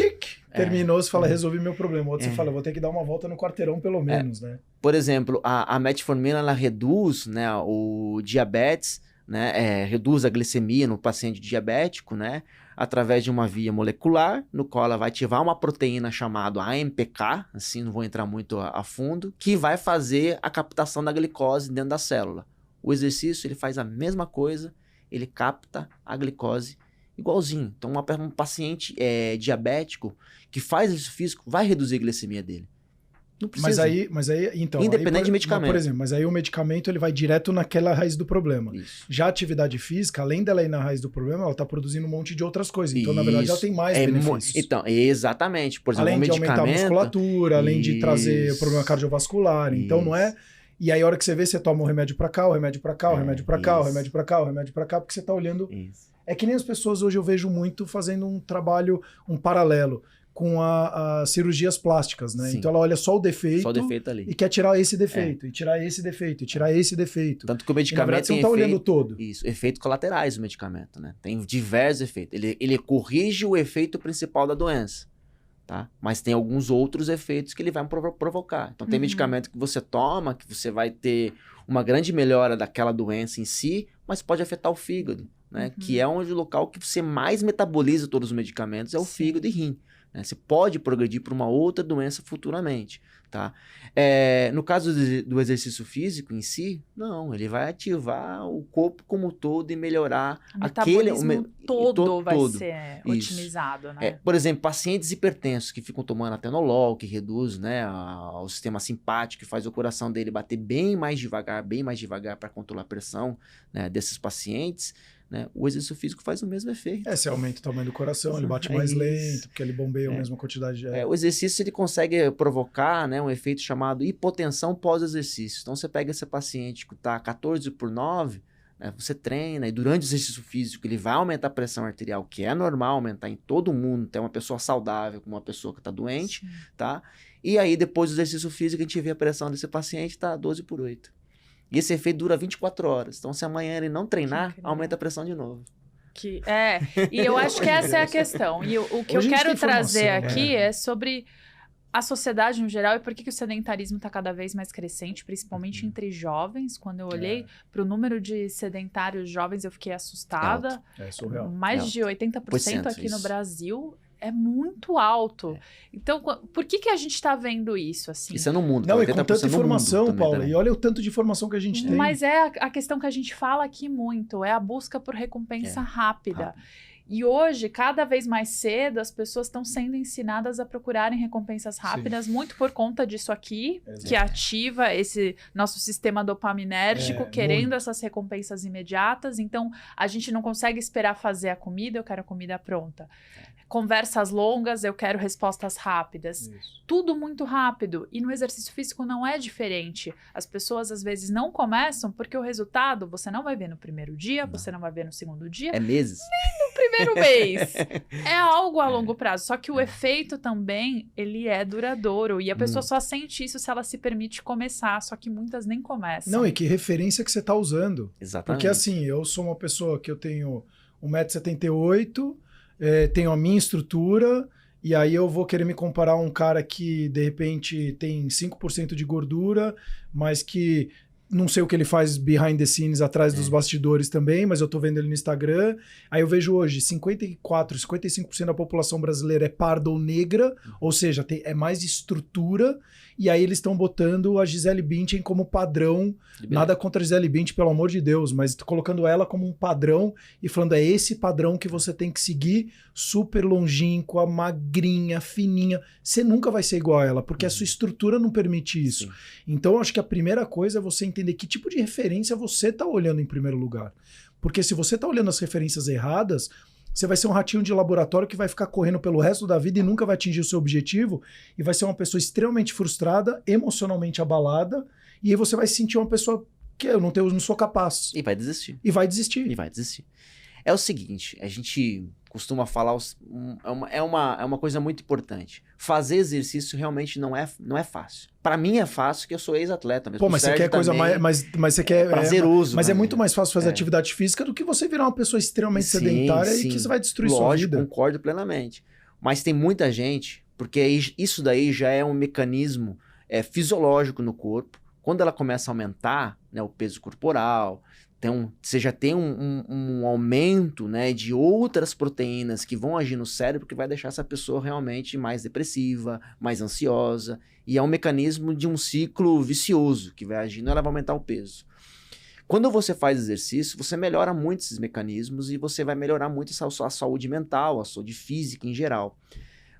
terminou, você fala, resolvi meu problema. Outro você fala, vou ter que dar uma volta no quarteirão pelo menos, né? Por exemplo, a metformina, ela reduz, né, o diabetes, né, reduz a glicemia no paciente diabético, né, através de uma via molecular, no qual ela vai ativar uma proteína chamada AMPK, assim, não vou entrar muito a fundo, que vai fazer a captação da glicose dentro da célula. O exercício, ele faz a mesma coisa, ele capta a glicose igualzinho. Então, um paciente diabético que faz exercício físico vai reduzir a glicemia dele. Não precisa. Mas aí, então... Independente de medicamento. Por exemplo, mas aí o medicamento ele vai direto naquela raiz do problema. Isso. Já a atividade física, além dela ir na raiz do problema, ela está produzindo um monte de outras coisas. Então, na verdade, ela tem mais benefícios. Então, exatamente. Por exemplo, além de aumentar a musculatura, além de trazer problema cardiovascular. Então, não é... E aí, a hora que você vê, você toma um remédio pra cá, o remédio pra cá, o remédio pra cá, o remédio pra cá, o remédio pra cá, porque você tá olhando... Isso. É que nem as pessoas hoje eu vejo muito fazendo um trabalho, um paralelo com as cirurgias plásticas, né? Sim. Então ela olha só o defeito ali. E quer tirar esse defeito, e tirar esse defeito, e tirar esse defeito. Tanto que o medicamento na verdade, você tem não tá olhando todo. Isso, efeitos colaterais do medicamento, né? Tem diversos efeitos. Ele corrige o efeito principal da doença, tá? Mas tem alguns outros efeitos que ele vai provocar. Então tem medicamento que você toma, que você vai ter uma grande melhora daquela doença em si, mas pode afetar o fígado, né? Que é onde o local que você mais metaboliza todos os medicamentos é o fígado e rim. Né? Você pode progredir para uma outra doença futuramente, tá? No caso do exercício físico em si, não, ele vai ativar o corpo como um todo e melhorar aquele... O metabolismo todo vai ser otimizado, né? Por exemplo, pacientes hipertensos que ficam tomando atenolol, que reduz, né, o sistema simpático, que faz o coração dele bater bem mais devagar para controlar a pressão, né, desses pacientes, né? O exercício físico faz o mesmo efeito. Você aumenta o tamanho do coração, ele bate mais lento, porque ele bombeia a mesma quantidade de... O exercício ele consegue provocar, né, um efeito chamado hipotensão pós-exercício. Então, você pega esse paciente que está 14/9, né, você treina, e durante o exercício físico ele vai aumentar a pressão arterial, que é normal aumentar em todo mundo, tem uma pessoa saudável com uma pessoa que está doente, tá? E aí, depois do exercício físico, a gente vê a pressão desse paciente está 12/8. E esse efeito dura 24 horas. Então, se amanhã ele não treinar, aumenta a pressão de novo. E eu acho que essa é a questão. E o que eu quero trazer aqui é sobre a sociedade no geral e por que o sedentarismo está cada vez mais crescente, principalmente entre jovens. Quando eu olhei para o número de sedentários jovens, eu fiquei assustada. É surreal. Mais de 80% aqui no Brasil. É muito alto. Então, por que a gente está vendo isso, assim? Isso é no mundo. Não, e com tanta informação, Paula. E olha o tanto de informação que a gente tem. Mas é a questão que a gente fala aqui muito. É a busca por recompensa rápida. E hoje, cada vez mais cedo, as pessoas estão sendo ensinadas a procurarem recompensas rápidas, muito por conta disso aqui, que ativa esse nosso sistema dopaminérgico, querendo essas recompensas imediatas. Então, a gente não consegue esperar fazer a comida, eu quero a comida pronta. Conversas longas, eu quero respostas rápidas. Isso. Tudo muito rápido. E no exercício físico não é diferente. As pessoas, às vezes, não começam porque o resultado você não vai ver no primeiro dia, você não vai ver no segundo dia. É meses. Nem no primeiro mês. É algo a longo prazo. Só que o efeito também, ele é duradouro. E a pessoa só sente isso se ela se permite começar. Só que muitas nem começam. Não, e que referência que você está usando. Exatamente. Porque assim, eu sou uma pessoa que eu tenho 1,78 m, tenho a minha estrutura, e aí eu vou querer me comparar a um cara que, de repente, tem 5% de gordura, mas que não sei o que ele faz behind the scenes, atrás dos bastidores também, mas eu tô vendo ele no Instagram. Aí eu vejo hoje 55% da população brasileira é parda ou negra, ou seja, é mais estrutura, e aí eles estão botando a Gisele Bündchen como padrão. Nada contra a Gisele Bündchen, pelo amor de Deus, mas colocando ela como um padrão e falando, é esse padrão que você tem que seguir, super longínqua, magrinha, fininha. Você nunca vai ser igual a ela, porque a sua estrutura não permite isso. Sim. Então, eu acho que a primeira coisa é você entender que tipo de referência você está olhando em primeiro lugar. Porque se você está olhando as referências erradas, você vai ser um ratinho de laboratório que vai ficar correndo pelo resto da vida e nunca vai atingir o seu objetivo, e vai ser uma pessoa extremamente frustrada, emocionalmente abalada, e aí você vai se sentir uma pessoa que eu não sou capaz. E vai desistir. É o seguinte, a gente costuma falar, é uma coisa muito importante. Fazer exercício realmente não é fácil. Para mim é fácil, que eu sou ex-atleta. Pô, mas você quer coisa mais... Mas você quer... prazeroso. Mas é muito mais fácil fazer atividade física do que você virar uma pessoa extremamente sedentária e que você vai destruir sua vida. Concordo plenamente. Mas tem muita gente, porque isso daí já é um mecanismo fisiológico no corpo. Quando ela começa a aumentar, né, o peso corporal... você já tem um aumento, né, de outras proteínas que vão agir no cérebro, que vai deixar essa pessoa realmente mais depressiva, mais ansiosa. E é um mecanismo de um ciclo vicioso que vai agindo, ela vai aumentar o peso. Quando você faz exercício, você melhora muito esses mecanismos e você vai melhorar muito a sua saúde mental, a saúde física em geral.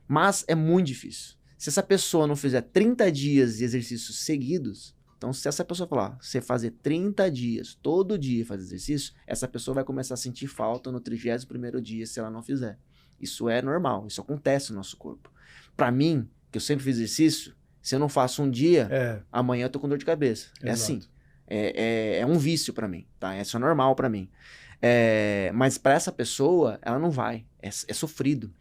Mas é muito difícil. Se essa pessoa não fizer 30 dias de exercícios seguidos... Então, se essa pessoa falar, você fazer 30 dias, todo dia fazer exercício, essa pessoa vai começar a sentir falta no 31º dia se ela não fizer. Isso é normal, isso acontece no nosso corpo. Para mim, que eu sempre fiz exercício, se eu não faço um dia, amanhã eu tô com dor de cabeça. Exato. É assim. É um vício para mim, tá? Isso é normal para mim. Mas para essa pessoa, ela não vai. É sofrido.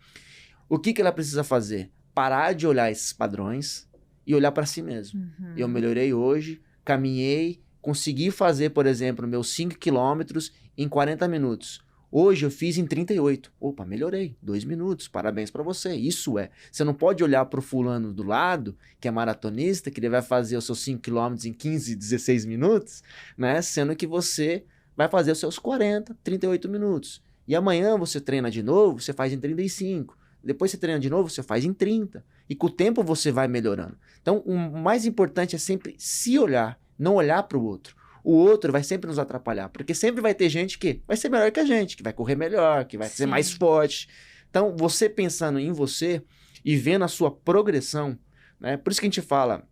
O que ela precisa fazer? Parar de olhar esses padrões e olhar para si mesmo. Uhum. Eu melhorei hoje, caminhei, consegui fazer, por exemplo, meus 5 quilômetros em 40 minutos. Hoje eu fiz em 38. Opa, melhorei. 2 minutos. Parabéns para você. Isso Você não pode olhar pro fulano do lado, que é maratonista, que ele vai fazer os seus 5 quilômetros em 15, 16 minutos, né? Sendo que você vai fazer os seus 40, 38 minutos. E amanhã você treina de novo, você faz em 35. Depois você treina de novo, você faz em 30. E com o tempo você vai melhorando. Então, o mais importante é sempre se olhar, não olhar para o outro. O outro vai sempre nos atrapalhar, porque sempre vai ter gente que vai ser melhor que a gente, que vai correr melhor, que vai ser mais forte. Então, você pensando em você e vendo a sua progressão, né? Por isso que a gente fala,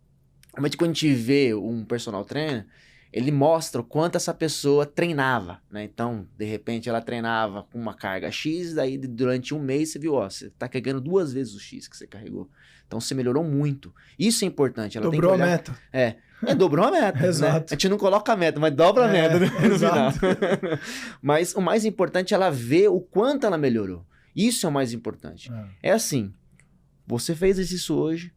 realmente quando a gente vê um personal trainer, ele mostra o quanto essa pessoa treinava, né? Então, de repente, ela treinava com uma carga X, daí durante um mês você viu, você tá carregando 2 vezes o X que você carregou. Então, você melhorou muito. Isso é importante. Ela dobrou tem que olhar... a meta. Dobrou a meta. Exato. Né? A gente não coloca a meta, mas dobra a meta no exato. final. Mas o mais importante é ela ver o quanto ela melhorou. Isso é o mais importante. É assim, você fez exercício hoje,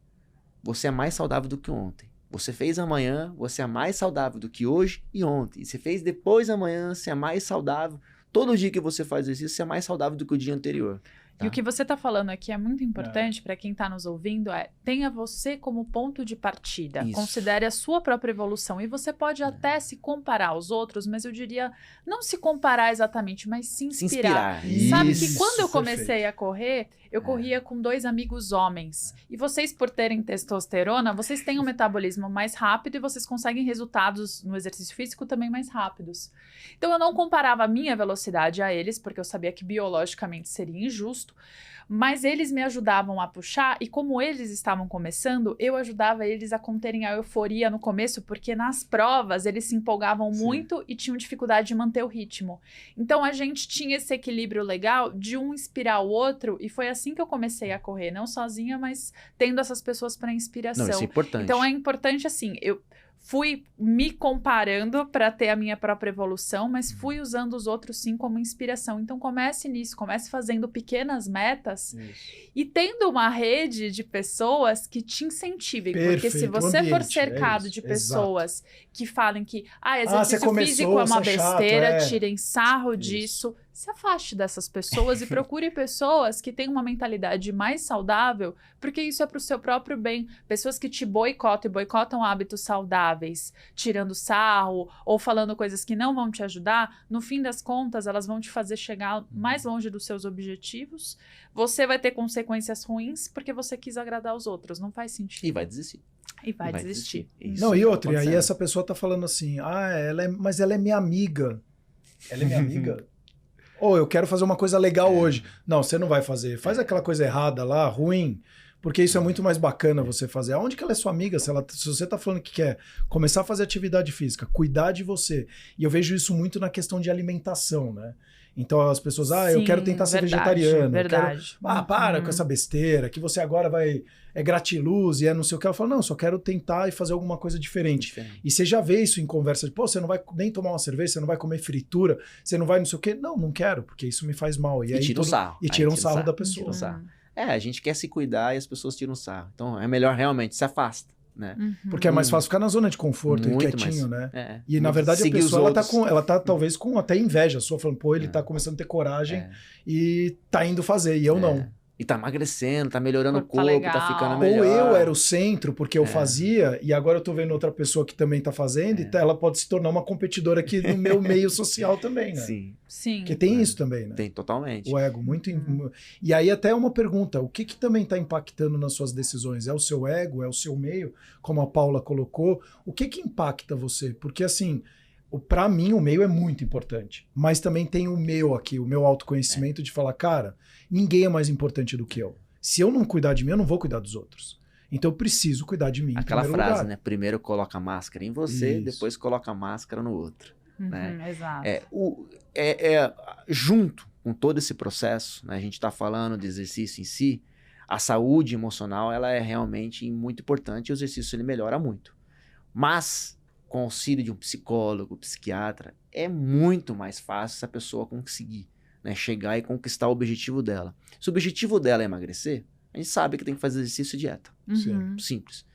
você é mais saudável do que ontem. Você fez amanhã, você é mais saudável do que hoje e ontem. E você fez depois amanhã, você é mais saudável. Todo dia que você faz exercício, você é mais saudável do que o dia anterior. Tá? E o que você está falando aqui é muito importante para quem está nos ouvindo, tenha você como ponto de partida. Isso. Considere a sua própria evolução. E você pode até se comparar aos outros, mas eu diria, não se comparar exatamente, mas se inspirar. Sabe que quando eu comecei a correr, eu corria com 2 amigos homens. E vocês, por terem testosterona, vocês têm um metabolismo mais rápido e vocês conseguem resultados no exercício físico também mais rápidos. Então eu não comparava a minha velocidade a eles, porque eu sabia que biologicamente seria injusto. Mas eles me ajudavam a puxar e como eles estavam começando, eu ajudava eles a conterem a euforia no começo, porque nas provas eles se empolgavam muito e tinham dificuldade de manter o ritmo. Então a gente tinha esse equilíbrio legal de um inspirar o outro e foi assim que eu comecei a correr, não sozinha, mas tendo essas pessoas para inspiração. Não, isso é importante. Então é importante assim, eu fui me comparando para ter a minha própria evolução, mas fui usando os outros sim como inspiração. Então comece nisso, comece fazendo pequenas metas e tendo uma rede de pessoas que te incentivem. Perfeito, porque se você for cercado de pessoas que falem que exercício físico é uma besteira, tirem sarro disso, se afaste dessas pessoas e procure pessoas que têm uma mentalidade mais saudável, porque isso é para o seu próprio bem. Pessoas que te boicotam e boicotam hábitos saudáveis, tirando sarro ou falando coisas que não vão te ajudar, no fim das contas, elas vão te fazer chegar mais longe dos seus objetivos. Você vai ter consequências ruins porque você quis agradar os outros. Não faz sentido. E vai desistir. E vai desistir. Não, e outra, e aí essa pessoa tá falando assim, mas ela é minha amiga. Ela é minha amiga? Ou eu quero fazer uma coisa legal hoje. Não, você não vai fazer. Faz aquela coisa errada lá, ruim. Porque isso é muito mais bacana você fazer. Aonde que ela é sua amiga? Se você tá falando que quer começar a fazer atividade física, cuidar de você. E eu vejo isso muito na questão de alimentação, né? Então as pessoas, eu quero tentar ser vegetariano. Verdade. Para com essa besteira, que você agora é gratiluz e é não sei o que. Ela fala, não, só quero tentar e fazer alguma coisa diferente. E você já vê isso em conversa de, você não vai nem tomar uma cerveja, você não vai comer fritura, você não vai não sei o quê. Não quero, porque isso me faz mal. E aí tira um sarro. E tira um sarro da pessoa. Tira um sarro. A gente quer se cuidar e as pessoas tiram sarro. Então é melhor realmente se afasta. Né? Porque é mais fácil ficar na zona de conforto e quietinho, mais, né? E na verdade a pessoa ela tá talvez com até inveja sua, falando, ele tá começando a ter coragem e tá indo fazer, e eu não. E tá emagrecendo, tá melhorando o corpo, tá ficando melhor. Ou eu era o centro, porque eu fazia, e agora eu tô vendo outra pessoa que também tá fazendo, e ela pode se tornar uma competidora aqui no meu meio social também, né? Sim. Porque tem isso também, né? Tem, totalmente. O ego, muito... E aí até uma pergunta, o que também tá impactando nas suas decisões? É o seu ego? É o seu meio? Como a Paula colocou. O que impacta você? Porque assim... Para mim, o meio é muito importante. Mas também tem o meu aqui, o meu autoconhecimento de falar, cara, ninguém é mais importante do que eu. Se eu não cuidar de mim, eu não vou cuidar dos outros. Então eu preciso cuidar de mim. Aquela frase, lugar. né? Primeiro coloca a máscara em você, depois coloca a máscara no outro. Né? Exato. Junto com todo esse processo, né? A gente está falando de exercício em si, a saúde emocional ela é realmente muito importante e o exercício ele melhora muito. Mas... com o auxílio de um psicólogo, psiquiatra, é muito mais fácil essa pessoa conseguir, né, chegar e conquistar o objetivo dela. Se o objetivo dela é emagrecer, a gente sabe que tem que fazer exercício e dieta. Simples.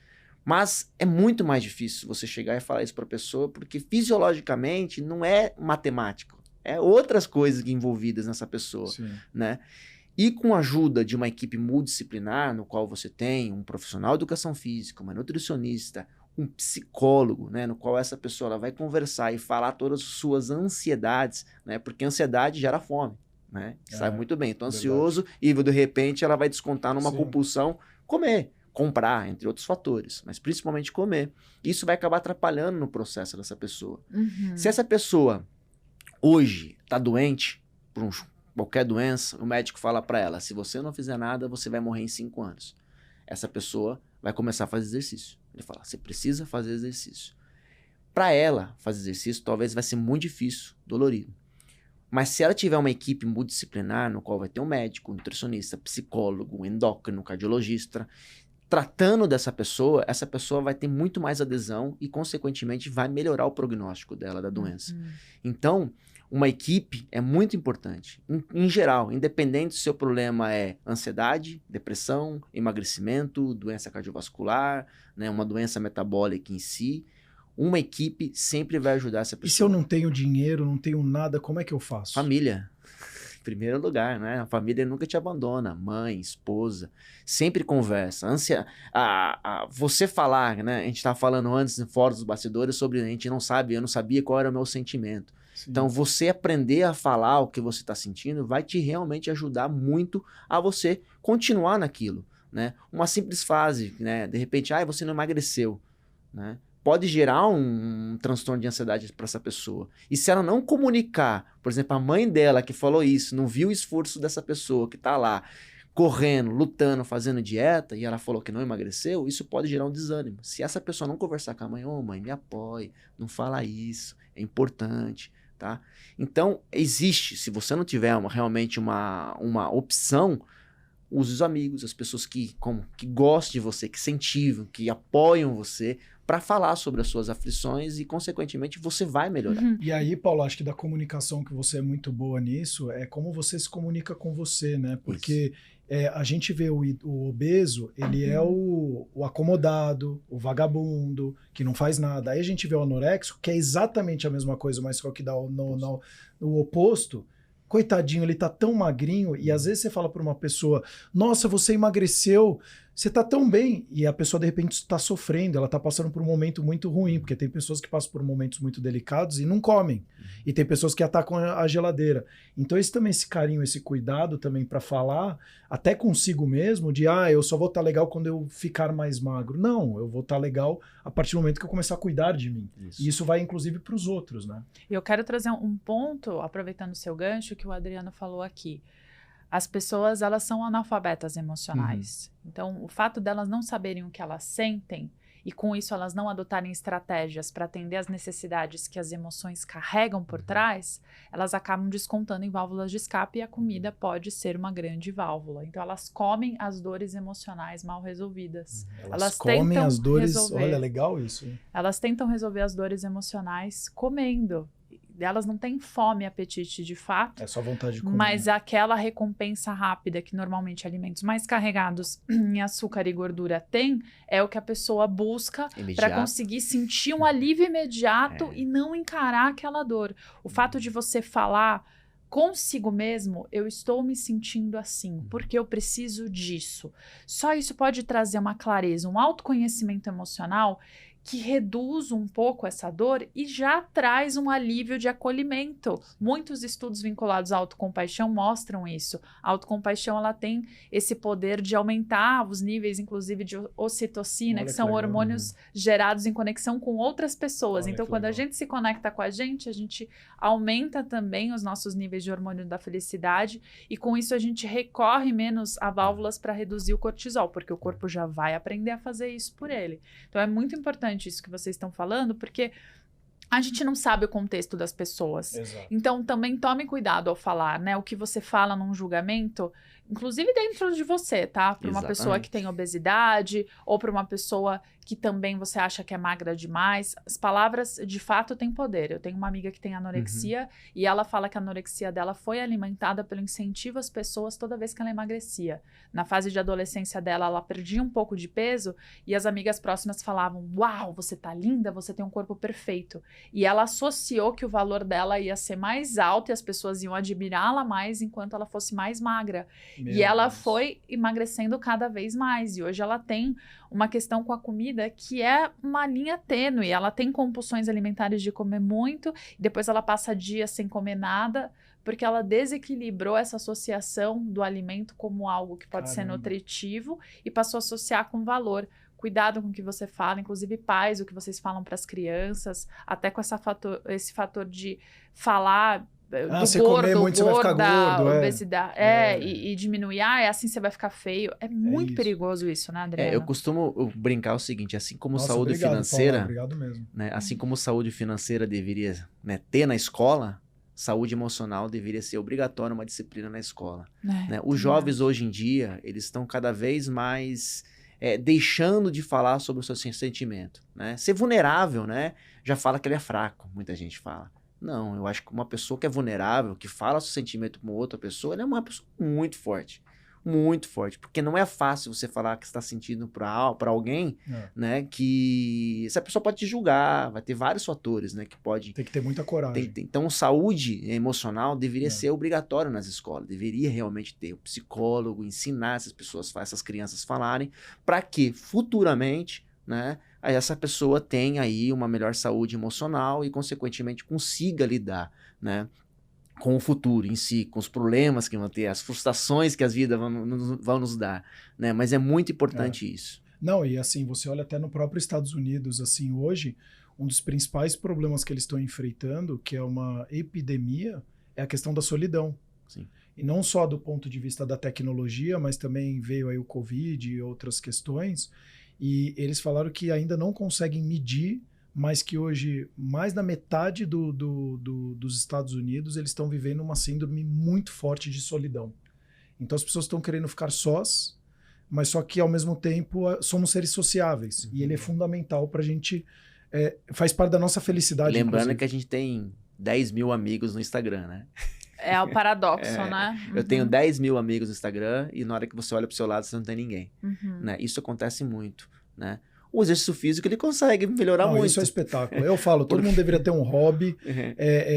Mas é muito mais difícil você chegar e falar isso para a pessoa, porque fisiologicamente não é matemático. É outras coisas envolvidas nessa pessoa, né? E com a ajuda de uma equipe multidisciplinar, no qual você tem um profissional de educação física, uma nutricionista, um psicólogo, né, no qual essa pessoa ela vai conversar e falar todas as suas ansiedades, né, porque ansiedade gera fome, né, sabe muito bem. Então, ansioso e de repente ela vai descontar numa compulsão comer, comprar, entre outros fatores, mas principalmente comer. Isso vai acabar atrapalhando no processo dessa pessoa. Se essa pessoa hoje está doente por qualquer doença, o médico fala para ela, se você não fizer nada, você vai morrer em 5 anos. Essa pessoa vai começar a fazer exercício. Ele fala, você precisa fazer exercício. Para ela fazer exercício, talvez vai ser muito difícil, dolorido. Mas se ela tiver uma equipe multidisciplinar, no qual vai ter um médico, um nutricionista, psicólogo, um endócrino, um cardiologista, tratando dessa pessoa, essa pessoa vai ter muito mais adesão e, consequentemente, vai melhorar o prognóstico dela da doença. Então, uma equipe é muito importante. Em geral, independente se o seu problema é ansiedade, depressão, emagrecimento, doença cardiovascular, né, uma doença metabólica em si, uma equipe sempre vai ajudar essa pessoa. E se eu não tenho dinheiro, não tenho nada, como é que eu faço? Família. Em primeiro lugar, né? A família nunca te abandona. Mãe, esposa, sempre conversa. Você falar, né? A gente estava falando antes, fora dos bastidores, sobre a gente não sabe, eu não sabia qual era o meu sentimento. Então, você aprender a falar o que você está sentindo vai te realmente ajudar muito a você continuar naquilo, né? Uma simples frase, né? De repente, você não emagreceu, né? Pode gerar um transtorno de ansiedade para essa pessoa. E se ela não comunicar, por exemplo, a mãe dela que falou isso, não viu o esforço dessa pessoa que está lá correndo, lutando, fazendo dieta, e ela falou que não emagreceu, isso pode gerar um desânimo. Se essa pessoa não conversar com a mãe, mãe, me apoie, não fala isso, é importante, tá? Então, existe, se você não tiver realmente uma opção, use os amigos, as pessoas que gostam de você, que incentivam, que apoiam você, para falar sobre as suas aflições e, consequentemente, você vai melhorar. E aí, Paulo, acho que da comunicação que você é muito boa nisso, é como você se comunica com você, né? Porque a gente vê o obeso, ele é o acomodado, o vagabundo, que não faz nada. Aí a gente vê o anorexo, que é exatamente a mesma coisa, mas só que dá no oposto. Coitadinho, ele tá tão magrinho, e às vezes você fala para uma pessoa, nossa, você emagreceu, você tá tão bem, e a pessoa de repente está sofrendo, ela tá passando por um momento muito ruim, porque tem pessoas que passam por momentos muito delicados e não comem, e tem pessoas que atacam a geladeira. Então esse carinho, esse cuidado também para falar, até consigo mesmo, de eu só vou estar legal quando eu ficar mais magro. Não, eu vou estar legal a partir do momento que eu começar a cuidar de mim. E isso vai inclusive para os outros, né? Eu quero trazer um ponto, aproveitando o seu gancho, que o Adriano falou aqui. as pessoas, elas são analfabetas emocionais. Então, o fato delas não saberem o que elas sentem e com isso elas não adotarem estratégias para atender às necessidades que as emoções carregam por trás, elas acabam descontando em válvulas de escape e a comida pode ser uma grande válvula. Então elas comem as dores emocionais mal resolvidas. Elas comem as dores, resolver. olha, legal isso. Hein? Elas tentam resolver as dores emocionais comendo. Elas não têm fome e apetite de fato. É só vontade de comer. Mas aquela recompensa rápida que normalmente alimentos mais carregados em açúcar e gordura têm, é o que a pessoa busca para conseguir sentir um alívio imediato e não encarar aquela dor. O fato de você falar consigo mesmo, eu estou me sentindo assim, porque eu preciso disso. Só isso pode trazer uma clareza, um autoconhecimento emocional que reduz um pouco essa dor e já traz um alívio de acolhimento. Muitos estudos vinculados à autocompaixão mostram isso. A autocompaixão, ela tem esse poder de aumentar os níveis, inclusive, de ocitocina, que são hormônios gerados em conexão com outras pessoas. Então, quando a gente se conecta com a gente aumenta também os nossos níveis de hormônio da felicidade e, com isso, a gente recorre menos a válvulas para reduzir o cortisol, porque o corpo já vai aprender a fazer isso por ele. Então, é muito importante isso que vocês estão falando, porque a gente não sabe o contexto das pessoas. Exato. Então, também tome cuidado ao falar, né? O que você fala num julgamento, inclusive dentro de você, tá? Para uma pessoa que tem obesidade ou para uma pessoa que também você acha que é magra demais. As palavras, de fato, têm poder. Eu tenho uma amiga que tem anorexia e ela fala que a anorexia dela foi alimentada pelo incentivo às pessoas toda vez que ela emagrecia. Na fase de adolescência dela, ela perdia um pouco de peso e as amigas próximas falavam: uau, você tá linda, você tem um corpo perfeito. E ela associou que o valor dela ia ser mais alto e as pessoas iam admirá-la mais enquanto ela fosse mais magra. E ela foi emagrecendo cada vez mais. E hoje ela tem uma questão com a comida que é uma linha tênue. Ela tem compulsões alimentares de comer muito, e depois ela passa dias sem comer nada, porque ela desequilibrou essa associação do alimento como algo que pode ser nutritivo e passou a associar com valor. Cuidado com o que você fala, inclusive pais, o que vocês falam para as crianças, até com esse fator de falar do gordo, comer muito, gorda, você vai ficar gordo, obesidade, e diminuir, é assim você vai ficar feio. É muito perigoso isso, né, Adriano? Eu costumo brincar o seguinte, assim como saúde obrigado, financeira, Paula, obrigado mesmo. Né, assim como saúde financeira deveria, né, ter na escola, saúde emocional deveria ser obrigatória uma disciplina na escola. Né? Os jovens hoje em dia, eles estão cada vez mais deixando de falar sobre o seu sentimento. Né? Ser vulnerável, né? Já fala que ele é fraco, muita gente fala. Não, eu acho que uma pessoa que é vulnerável, que fala seu sentimento com outra pessoa, ela é uma pessoa muito forte. Muito forte. Porque não é fácil você falar que você está sentindo para alguém, né? Que essa pessoa pode te julgar, vai ter vários fatores, né? Que pode... Tem que ter muita coragem. Então, saúde emocional deveria ser obrigatório nas escolas. Deveria realmente ter o psicólogo, ensinar essas pessoas, essas crianças falarem, para que futuramente, né? Essa pessoa tenha aí uma melhor saúde emocional e, consequentemente, consiga lidar, né, com o futuro em si, com os problemas que vão ter, as frustrações que as vidas vão nos dar, né? Mas é muito importante isso. Não, e assim, você olha até no próprio Estados Unidos, assim, hoje, um dos principais problemas que eles estão enfrentando, que é uma epidemia, é a questão da solidão. Sim. E não só do ponto de vista da tecnologia, mas também veio aí o Covid e outras questões. E eles falaram que ainda não conseguem medir, mas que hoje mais da metade dos Estados Unidos eles estão vivendo uma síndrome muito forte de solidão. Então as pessoas estão querendo ficar sós, mas só que ao mesmo tempo somos seres sociáveis. E ele é fundamental para a gente, faz parte da nossa felicidade. Lembrando que a gente tem 10 mil amigos no Instagram, né? É o paradoxo, né? Eu tenho 10 mil amigos no Instagram e na hora que você olha pro seu lado você não tem ninguém. Né? Isso acontece muito, né? O exercício físico ele consegue melhorar muito. Isso é espetáculo. Eu falo, todo mundo deveria ter um hobby,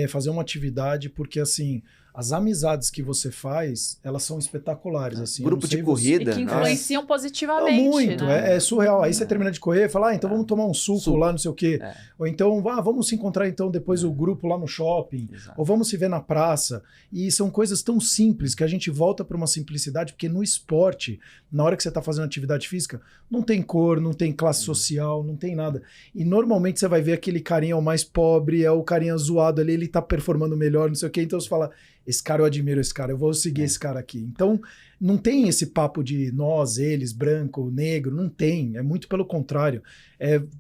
fazer uma atividade, porque assim, as amizades que você faz, elas são espetaculares. Assim, grupo de corrida. E que influenciam positivamente. Muito, né? É surreal. Aí você termina de correr e fala, então vamos tomar um suco lá, não sei o quê. Ou então, vamos se encontrar então depois o grupo lá no shopping. Exato. Ou vamos se ver na praça. E são coisas tão simples que a gente volta para uma simplicidade, porque no esporte, na hora que você está fazendo atividade física, não tem cor, não tem classe social, não tem nada. E normalmente você vai ver aquele carinha o mais pobre, é o carinha zoado ali, ele tá performando melhor, não sei o quê. Então você fala, esse cara eu admiro esse cara, eu vou seguir esse cara aqui. Então, não tem esse papo de nós, eles, branco, negro, não tem. É muito pelo contrário.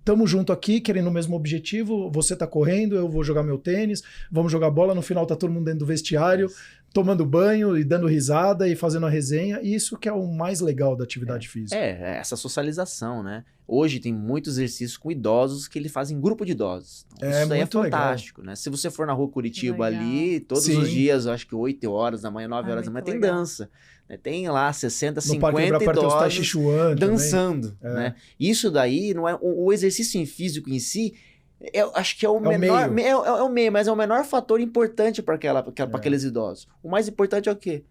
Tamo junto aqui, querendo o mesmo objetivo, você tá correndo, eu vou jogar meu tênis, vamos jogar bola, no final tá todo mundo dentro do vestiário, tomando banho e dando risada e fazendo a resenha, e isso que é o mais legal da atividade física. Essa socialização, né? Hoje tem muitos exercícios com idosos que eles fazem grupo de idosos. Então, isso daí é fantástico, legal, né? Se você for na rua Curitiba ali, todos os dias, eu acho que 8 horas da manhã, 9 horas da manhã, tem dança. Né? Tem lá 60, 50 idosos dançando. Né? Isso daí não é o exercício físico em si. Acho que é o menor. É o meio, mas é o menor fator importante para aqueles idosos. O mais importante é o quê?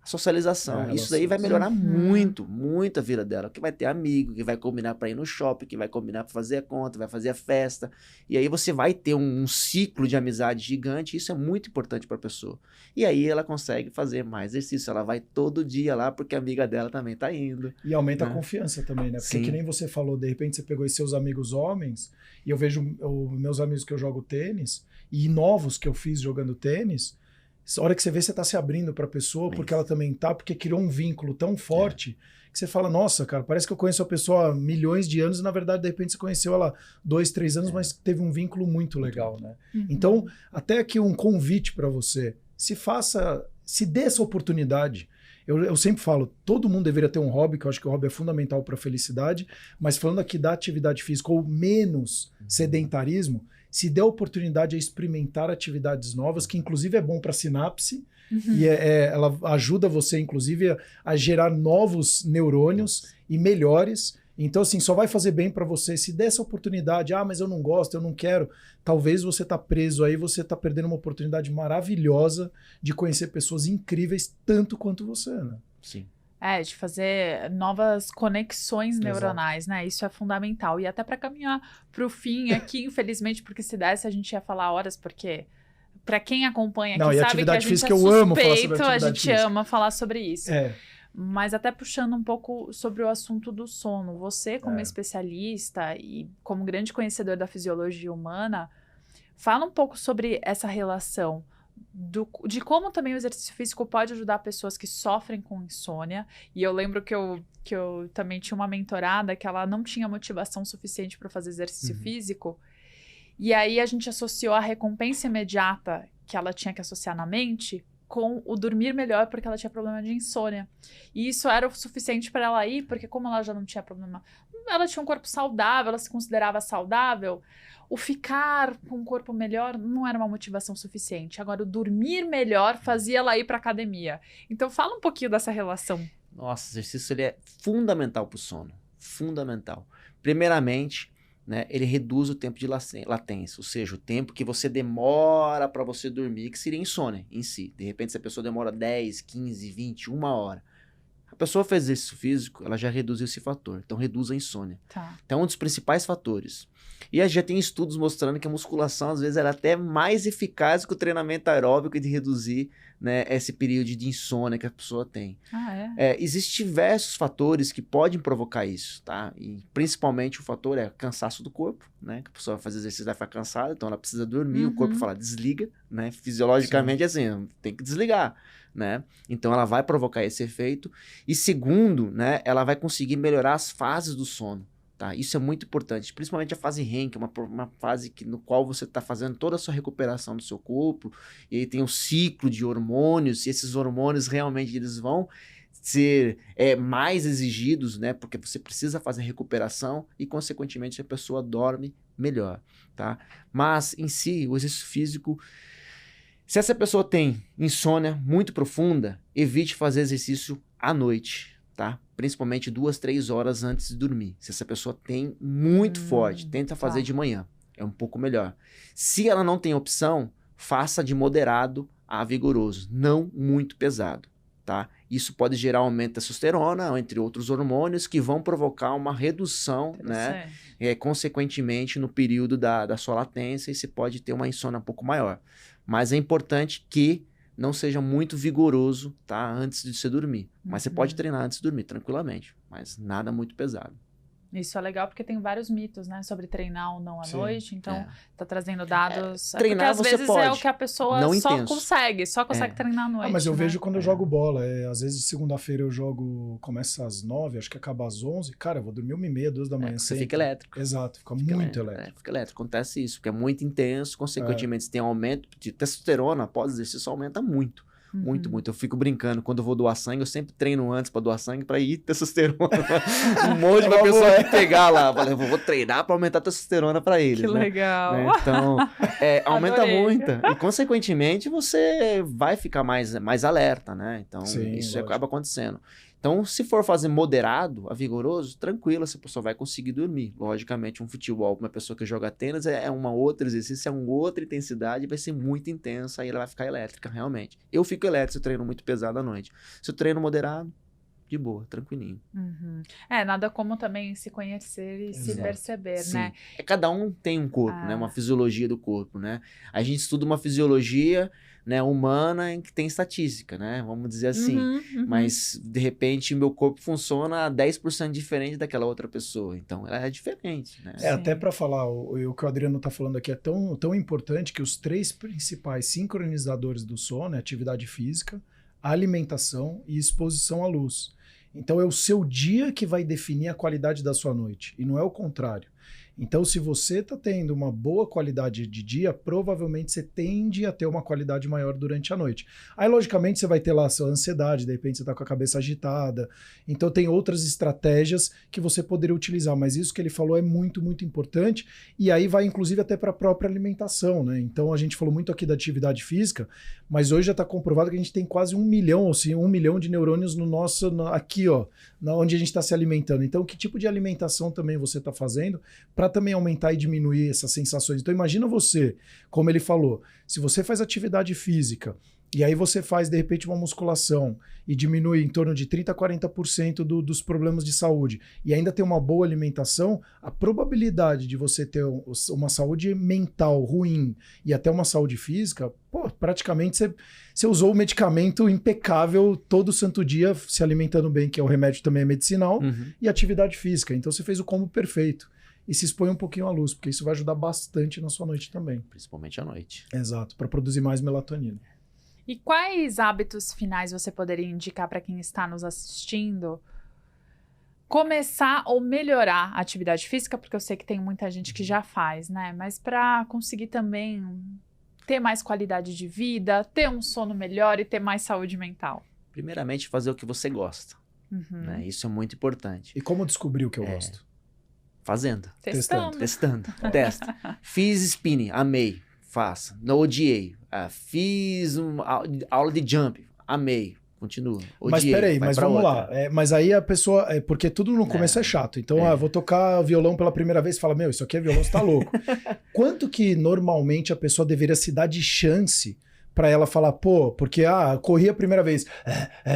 A socialização. Isso daí vai melhorar muito, muito a vida dela. Que vai ter amigo, que vai combinar para ir no shopping, que vai combinar para fazer a conta, vai fazer a festa. E aí você vai ter um ciclo de amizade gigante. Isso é muito importante para a pessoa. E aí ela consegue fazer mais exercício. Ela vai todo dia lá porque a amiga dela também tá indo. E aumenta a confiança também, né? Porque que nem você falou, de repente você pegou seus amigos homens, e eu vejo meus amigos que eu jogo tênis, e novos que eu fiz jogando tênis. A hora que você vê, você tá se abrindo pra pessoa, porque ela também tá, porque criou um vínculo tão forte que você fala, nossa, cara, parece que eu conheço a pessoa há milhões de anos e, na verdade, de repente, você conheceu ela 2, 3 anos, mas teve um vínculo muito legal, né? Então, até aqui um convite pra você, se dê essa oportunidade. Eu sempre falo, todo mundo deveria ter um hobby, que eu acho que o hobby é fundamental pra felicidade, mas falando aqui da atividade física ou menos sedentarismo, se der a oportunidade a experimentar atividades novas, que inclusive é bom para sinapse, e ela ajuda você, inclusive, a gerar novos neurônios e melhores. Então, assim, só vai fazer bem para você. Se der essa oportunidade, mas eu não gosto, eu não quero, talvez você tá preso aí, você tá perdendo uma oportunidade maravilhosa de conhecer pessoas incríveis, tanto quanto você, né? Sim. De fazer novas conexões neuronais, né? Isso é fundamental. E até para caminhar para o fim aqui, infelizmente, porque se desse a gente ia falar horas, porque para quem acompanha aqui sabe que a gente é suspeito, a gente ama falar sobre isso. Mas até puxando um pouco sobre o assunto do sono, você como especialista e como grande conhecedor da fisiologia humana, fala um pouco sobre essa relação de como também o exercício físico pode ajudar pessoas que sofrem com insônia. E eu lembro que eu também tinha uma mentorada que ela não tinha motivação suficiente para fazer exercício físico. E aí a gente associou a recompensa imediata que ela tinha que associar na mente com o dormir melhor, porque ela tinha problema de insônia. E isso era o suficiente para ela ir, porque como ela já não tinha problema, ela tinha um corpo saudável, ela se considerava saudável, o ficar com um corpo melhor não era uma motivação suficiente. Agora, o dormir melhor fazia ela ir para academia. Então, fala um pouquinho dessa relação. Nossa, o exercício ele é fundamental para o sono. Fundamental. Primeiramente, né, ele reduz o tempo de latência, ou seja, o tempo que você demora para você dormir, que seria insônia em si. De repente, se a pessoa demora 10, 15, 20, 1 hora, a pessoa faz exercício físico, ela já reduziu esse fator, então reduz a insônia. Então é um dos principais fatores. E já tem estudos mostrando que a musculação, às vezes, era até mais eficaz que o treinamento aeróbico de reduzir, né, esse período de insônia que a pessoa tem. Existem diversos fatores que podem provocar isso, tá? E principalmente o fator é cansaço do corpo, né? Que a pessoa vai fazer exercício vai ficar cansada, então ela precisa dormir, o corpo fala, desliga, né? Fisiologicamente, assim, tem que desligar, né? Então ela vai provocar esse efeito. E segundo, né, ela vai conseguir melhorar as fases do sono. Tá? Isso é muito importante, principalmente a fase REM, que é uma fase no qual você está fazendo toda a sua recuperação do seu corpo, e aí tem um ciclo de hormônios, e esses hormônios realmente eles vão ser mais exigidos, né? Porque você precisa fazer recuperação e, consequentemente, a pessoa dorme melhor. Tá? Mas, em si, o exercício físico, se essa pessoa tem insônia muito profunda, evite fazer exercício à noite. Tá? Principalmente 2, 3 horas antes de dormir. Se essa pessoa tem muito forte, tenta fazer de manhã. É um pouco melhor. Se ela não tem opção, faça de moderado a vigoroso. Não muito pesado. Tá? Isso pode gerar aumento da testosterona, entre outros hormônios, que vão provocar uma redução, né? Consequentemente, no período da sua latência, e você pode ter uma insônia um pouco maior. Mas é importante que não seja muito vigoroso, tá? Antes de você dormir. Mas você pode treinar antes de dormir, tranquilamente. Mas nada muito pesado. Isso é legal porque tem vários mitos, né, sobre treinar ou não à noite, então tá treinar dados. Treinar porque às vezes pode, é o que a pessoa não só intenso. só consegue treinar à noite. Mas eu né? vejo quando eu jogo bola. Às vezes, segunda-feira eu jogo, começa às 9, acho que acaba às 11. Cara, eu vou dormir 1h30, 2 da manhã. Você fica elétrico. Exato, fica muito elétrico. Fica elétrico. Acontece isso, porque é muito intenso, consequentemente você tem aumento de testosterona, após exercício aumenta muito. Muito, muito. Eu fico brincando. Quando eu vou doar sangue, eu sempre treino antes pra doar sangue pra ir testosterona. Um monte de pessoa que pegar lá. Eu vou treinar pra aumentar a testosterona pra eles. Que legal. Né? Então, aumenta Adorei. muito. E, consequentemente, você vai ficar mais alerta, né? Então, Sim, isso lógico. acaba acontecendo. Então, se for fazer moderado a vigoroso, tranquilo, essa pessoa vai conseguir dormir. Logicamente, um futebol para uma pessoa que joga tênis é uma outra exercício, é uma outra intensidade, vai ser muito intensa, aí ela vai ficar elétrica, realmente. Eu fico elétrico se eu treino muito pesado à noite. Se eu treino moderado, de boa, tranquilinho. Nada como também se conhecer e se perceber, Sim. né? Cada um tem um corpo, né? Uma fisiologia do corpo, né? A gente estuda uma fisiologia, né, humana em que tem estatística, né? Vamos dizer assim. Mas, de repente, meu corpo funciona 10% diferente daquela outra pessoa. Então, ela é diferente, né? Até para falar, o que o Adriano está falando aqui é tão importante que os 3 principais sincronizadores do sono é atividade física, alimentação e exposição à luz. Então é o seu dia que vai definir a qualidade da sua noite, e não é o contrário. Então, se você está tendo uma boa qualidade de dia, provavelmente você tende a ter uma qualidade maior durante a noite. Aí, logicamente, você vai ter lá a sua ansiedade, de repente você está com a cabeça agitada. Então, tem outras estratégias que você poderia utilizar, mas isso que ele falou é muito, muito importante, e aí vai, inclusive, até para a própria alimentação, né? Então, a gente falou muito aqui da atividade física, mas hoje já está comprovado que a gente tem quase 1 milhão, ou seja, 1 milhão de neurônios aqui, ó, onde a gente está se alimentando. Então, que tipo de alimentação também você está fazendo para também aumentar e diminuir essas sensações? Então, imagina você, como ele falou, se você faz atividade física e aí você faz, de repente, uma musculação e diminui em torno de 30% a 40% dos problemas de saúde e ainda tem uma boa alimentação, a probabilidade de você ter uma saúde mental ruim e até uma saúde física, praticamente você usou o medicamento impecável todo santo dia, se alimentando bem, que é o remédio também é medicinal, e atividade física. Então você fez o combo perfeito. E se expõe um pouquinho à luz, porque isso vai ajudar bastante na sua noite também. Principalmente à noite. Exato, para produzir mais melatonina. E quais hábitos finais você poderia indicar para quem está nos assistindo começar ou melhorar a atividade física? Porque eu sei que tem muita gente que já faz, né? Mas para conseguir também ter mais qualidade de vida, ter um sono melhor e ter mais saúde mental. Primeiramente, fazer o que você gosta. Né? Isso é muito importante. E como descobrir o que eu gosto? Fazendo. Testando. Testa. Fiz spinning, amei. Faça. Não odiei. Fiz uma aula de jump, amei. Continua. Odiei. Mas peraí, mas vamos lá. Mas aí a pessoa. Porque tudo no começo é chato. Então, vou tocar violão pela primeira vez e fala: Meu, isso aqui é violão, você tá louco. Quanto que normalmente a pessoa deveria se dar de chance pra ela falar, porque corri a primeira vez.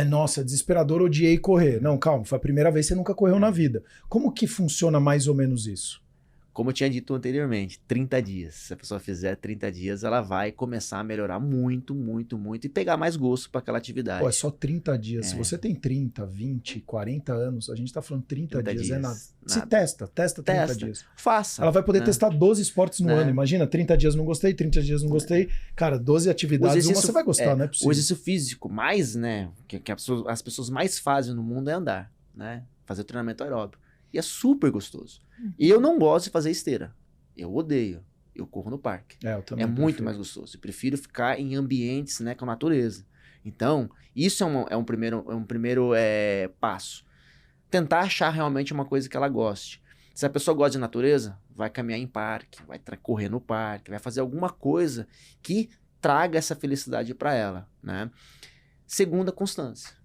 Nossa, desesperador, odiei correr. Não, calma, foi a primeira vez que você nunca correu na vida. Como que funciona mais ou menos isso? Como eu tinha dito anteriormente, 30 dias. Se a pessoa fizer 30 dias, ela vai começar a melhorar muito, muito, muito e pegar mais gosto para aquela atividade. É só 30 dias. Se você tem 30, 20, 40 anos, a gente tá falando 30 dias, é nada. Se testa 30 dias. Faça. Ela vai poder testar 12 esportes no ano. Imagina, 30 dias não gostei, 30 dias não gostei. Cara, 12 atividades, uma você vai gostar, não é possível. O exercício físico mais, né, que as pessoas mais fazem no mundo é andar, né? Fazer o treinamento aeróbico. E é super gostoso. E eu não gosto de fazer esteira. Eu odeio. Eu corro no parque. Eu também muito mais gostoso. Eu prefiro ficar em ambientes, né, com a natureza. Então, isso é um primeiro passo. Tentar achar realmente uma coisa que ela goste. Se a pessoa gosta de natureza, vai caminhar em parque, vai correr no parque, vai fazer alguma coisa que traga essa felicidade para ela, né? Segunda, constância,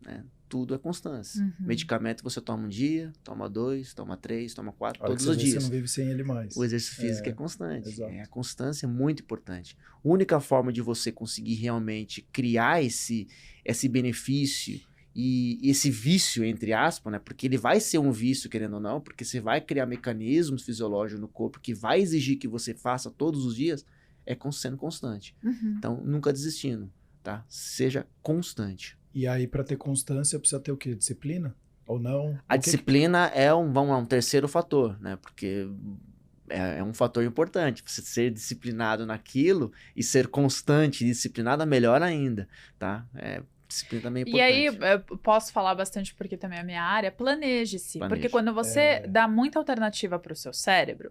né? Tudo é constância. Medicamento você toma um dia, toma 2, toma 3, toma 4, todos os dias. Você não vive sem ele mais. O exercício físico é constante. Exato. A constância é muito importante. A única forma de você conseguir realmente criar esse benefício e esse vício, entre aspas, né? Porque ele vai ser um vício, querendo ou não, porque você vai criar mecanismos fisiológicos no corpo que vai exigir que você faça todos os dias, sendo constante. Então, nunca desistindo, tá? Seja constante. E aí, para ter constância, precisa ter o quê? Disciplina? Ou não? A disciplina é um terceiro fator, né? Porque é um fator importante. Você ser disciplinado naquilo e ser constante e disciplinado, melhor ainda, tá? Disciplina também é importante. E aí, eu posso falar bastante porque também é a minha área, planeje-se. Porque quando você dá muita alternativa para o seu cérebro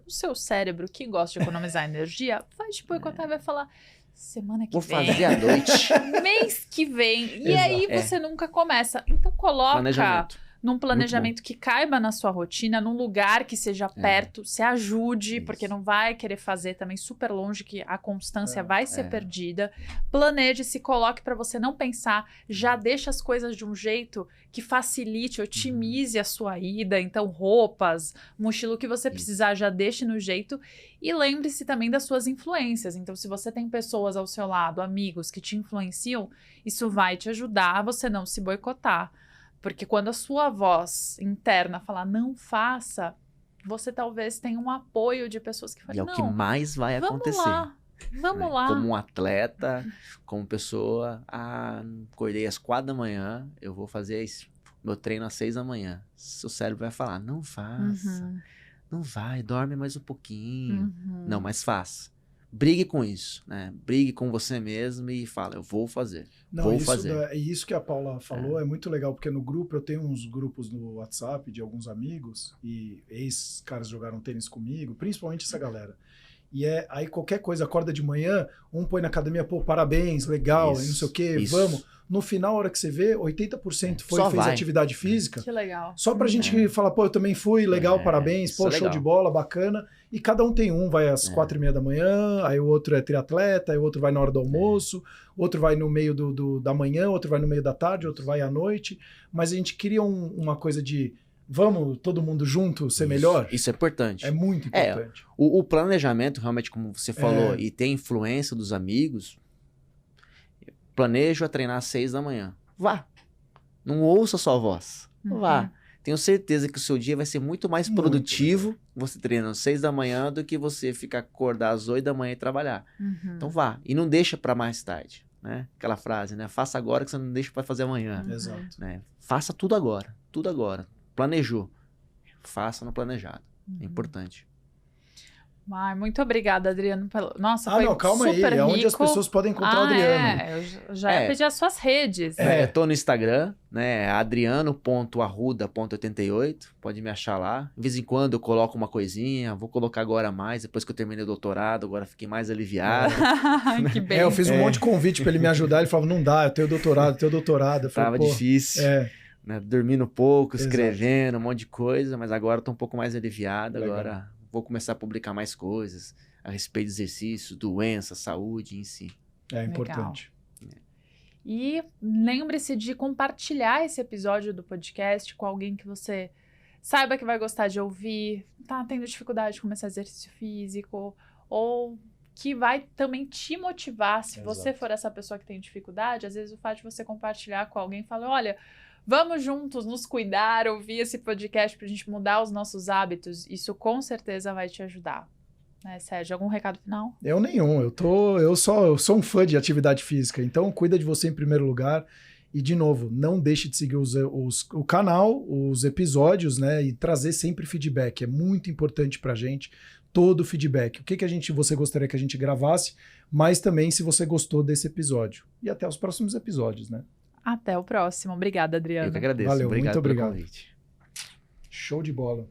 que gosta de economizar energia, vai te boicotar e vai falar, semana que Vou vem. fazer à noite. Mês que vem. E Exato. aí você nunca começa. Então coloca num planejamento que caiba na sua rotina, num lugar que seja perto, se ajude, porque não vai querer fazer também super longe, que a constância vai ser perdida. Planeje, se coloque para você não pensar, já deixa as coisas de um jeito que facilite, otimize a sua ida. Então, roupas, mochila, o que você precisar, já deixe no jeito. E lembre-se também das suas influências. Então, se você tem pessoas ao seu lado, amigos que te influenciam, isso vai te ajudar a você não se boicotar. Porque quando a sua voz interna falar não faça, você talvez tenha um apoio de pessoas que falam, E é o que mais vai acontecer. Vamos lá. Como um atleta, como pessoa, acordei às 4 da manhã, eu vou fazer meu treino às 6 da manhã. Seu cérebro vai falar, não faça, não vai, dorme mais um pouquinho. Não, mas faça. Brigue com isso, né? Brigue com você mesmo e fala, eu vou fazer. Vou fazer. Isso que a Paula falou é muito legal, porque no grupo, eu tenho uns grupos no WhatsApp de alguns amigos, e ex-caras jogaram tênis comigo, principalmente essa galera. E aí qualquer coisa, acorda de manhã, um põe na academia, pô, parabéns, legal, e não sei o quê, vamos. No final, a hora que você vê, 80% fez atividade física. Que legal. Só pra gente falar, pô, eu também fui, legal, parabéns, pô, show de bola, bacana. E cada um tem vai às 4h30 da manhã, aí o outro é triatleta, aí o outro vai na hora do almoço, outro vai no meio da manhã, outro vai no meio da tarde, outro vai à noite. Mas a gente cria uma coisa de, vamos todo mundo junto ser melhor? Isso é importante. É muito importante. O planejamento, realmente, como você falou, e tem influência dos amigos, planejo a treinar às 6 da manhã. Vá. Não ouça sua voz. Vá. Tenho certeza que o seu dia vai ser muito mais produtivo você treinando às 6 da manhã do que você ficar acordar às 8 da manhã e trabalhar. Então vá. E não deixa para mais tarde. Né? Aquela frase, né? Faça agora que você não deixa para fazer amanhã. Exato. Né? Faça tudo agora. Tudo agora. Planejou. Faça no planejado. É importante. Muito obrigada, Adriano. Nossa, foi calma super aí. É onde as pessoas podem encontrar o Adriano. Eu já ia pedir as suas redes. Eu tô no Instagram, né? adriano.arruda.88. Pode me achar lá. De vez em quando eu coloco uma coisinha. Vou colocar agora mais. Depois que eu terminei o doutorado, agora fiquei mais aliviado. Que bem. Eu fiz um monte de convite pra ele me ajudar. Ele falava, não dá, eu tenho doutorado. Eu falei, tava difícil. Né? Dormindo pouco, escrevendo, um monte de coisa. Mas agora eu tô um pouco mais aliviado. Legal. Agora vou começar a publicar mais coisas a respeito de exercício, doença, saúde em si. É importante. E lembre-se de compartilhar esse episódio do podcast com alguém que você saiba que vai gostar de ouvir, tá tendo dificuldade de começar exercício físico, ou que vai também te motivar. Se você for essa pessoa que tem dificuldade, às vezes o fato de você compartilhar com alguém e falar, olha, vamos juntos nos cuidar, ouvir esse podcast pra gente mudar os nossos hábitos. Isso com certeza vai te ajudar. Né, Sérgio, algum recado final? Eu nenhum. Eu sou um fã de atividade física. Então, cuida de você em primeiro lugar. E, de novo, não deixe de seguir o canal, os episódios, né? E trazer sempre feedback. É muito importante pra gente todo o feedback. O que você gostaria que a gente gravasse, mas também se você gostou desse episódio. E até os próximos episódios, né? Até o próximo. Obrigada, Adriano. Eu que agradeço. Valeu, muito obrigado. Pelo convite. Show de bola.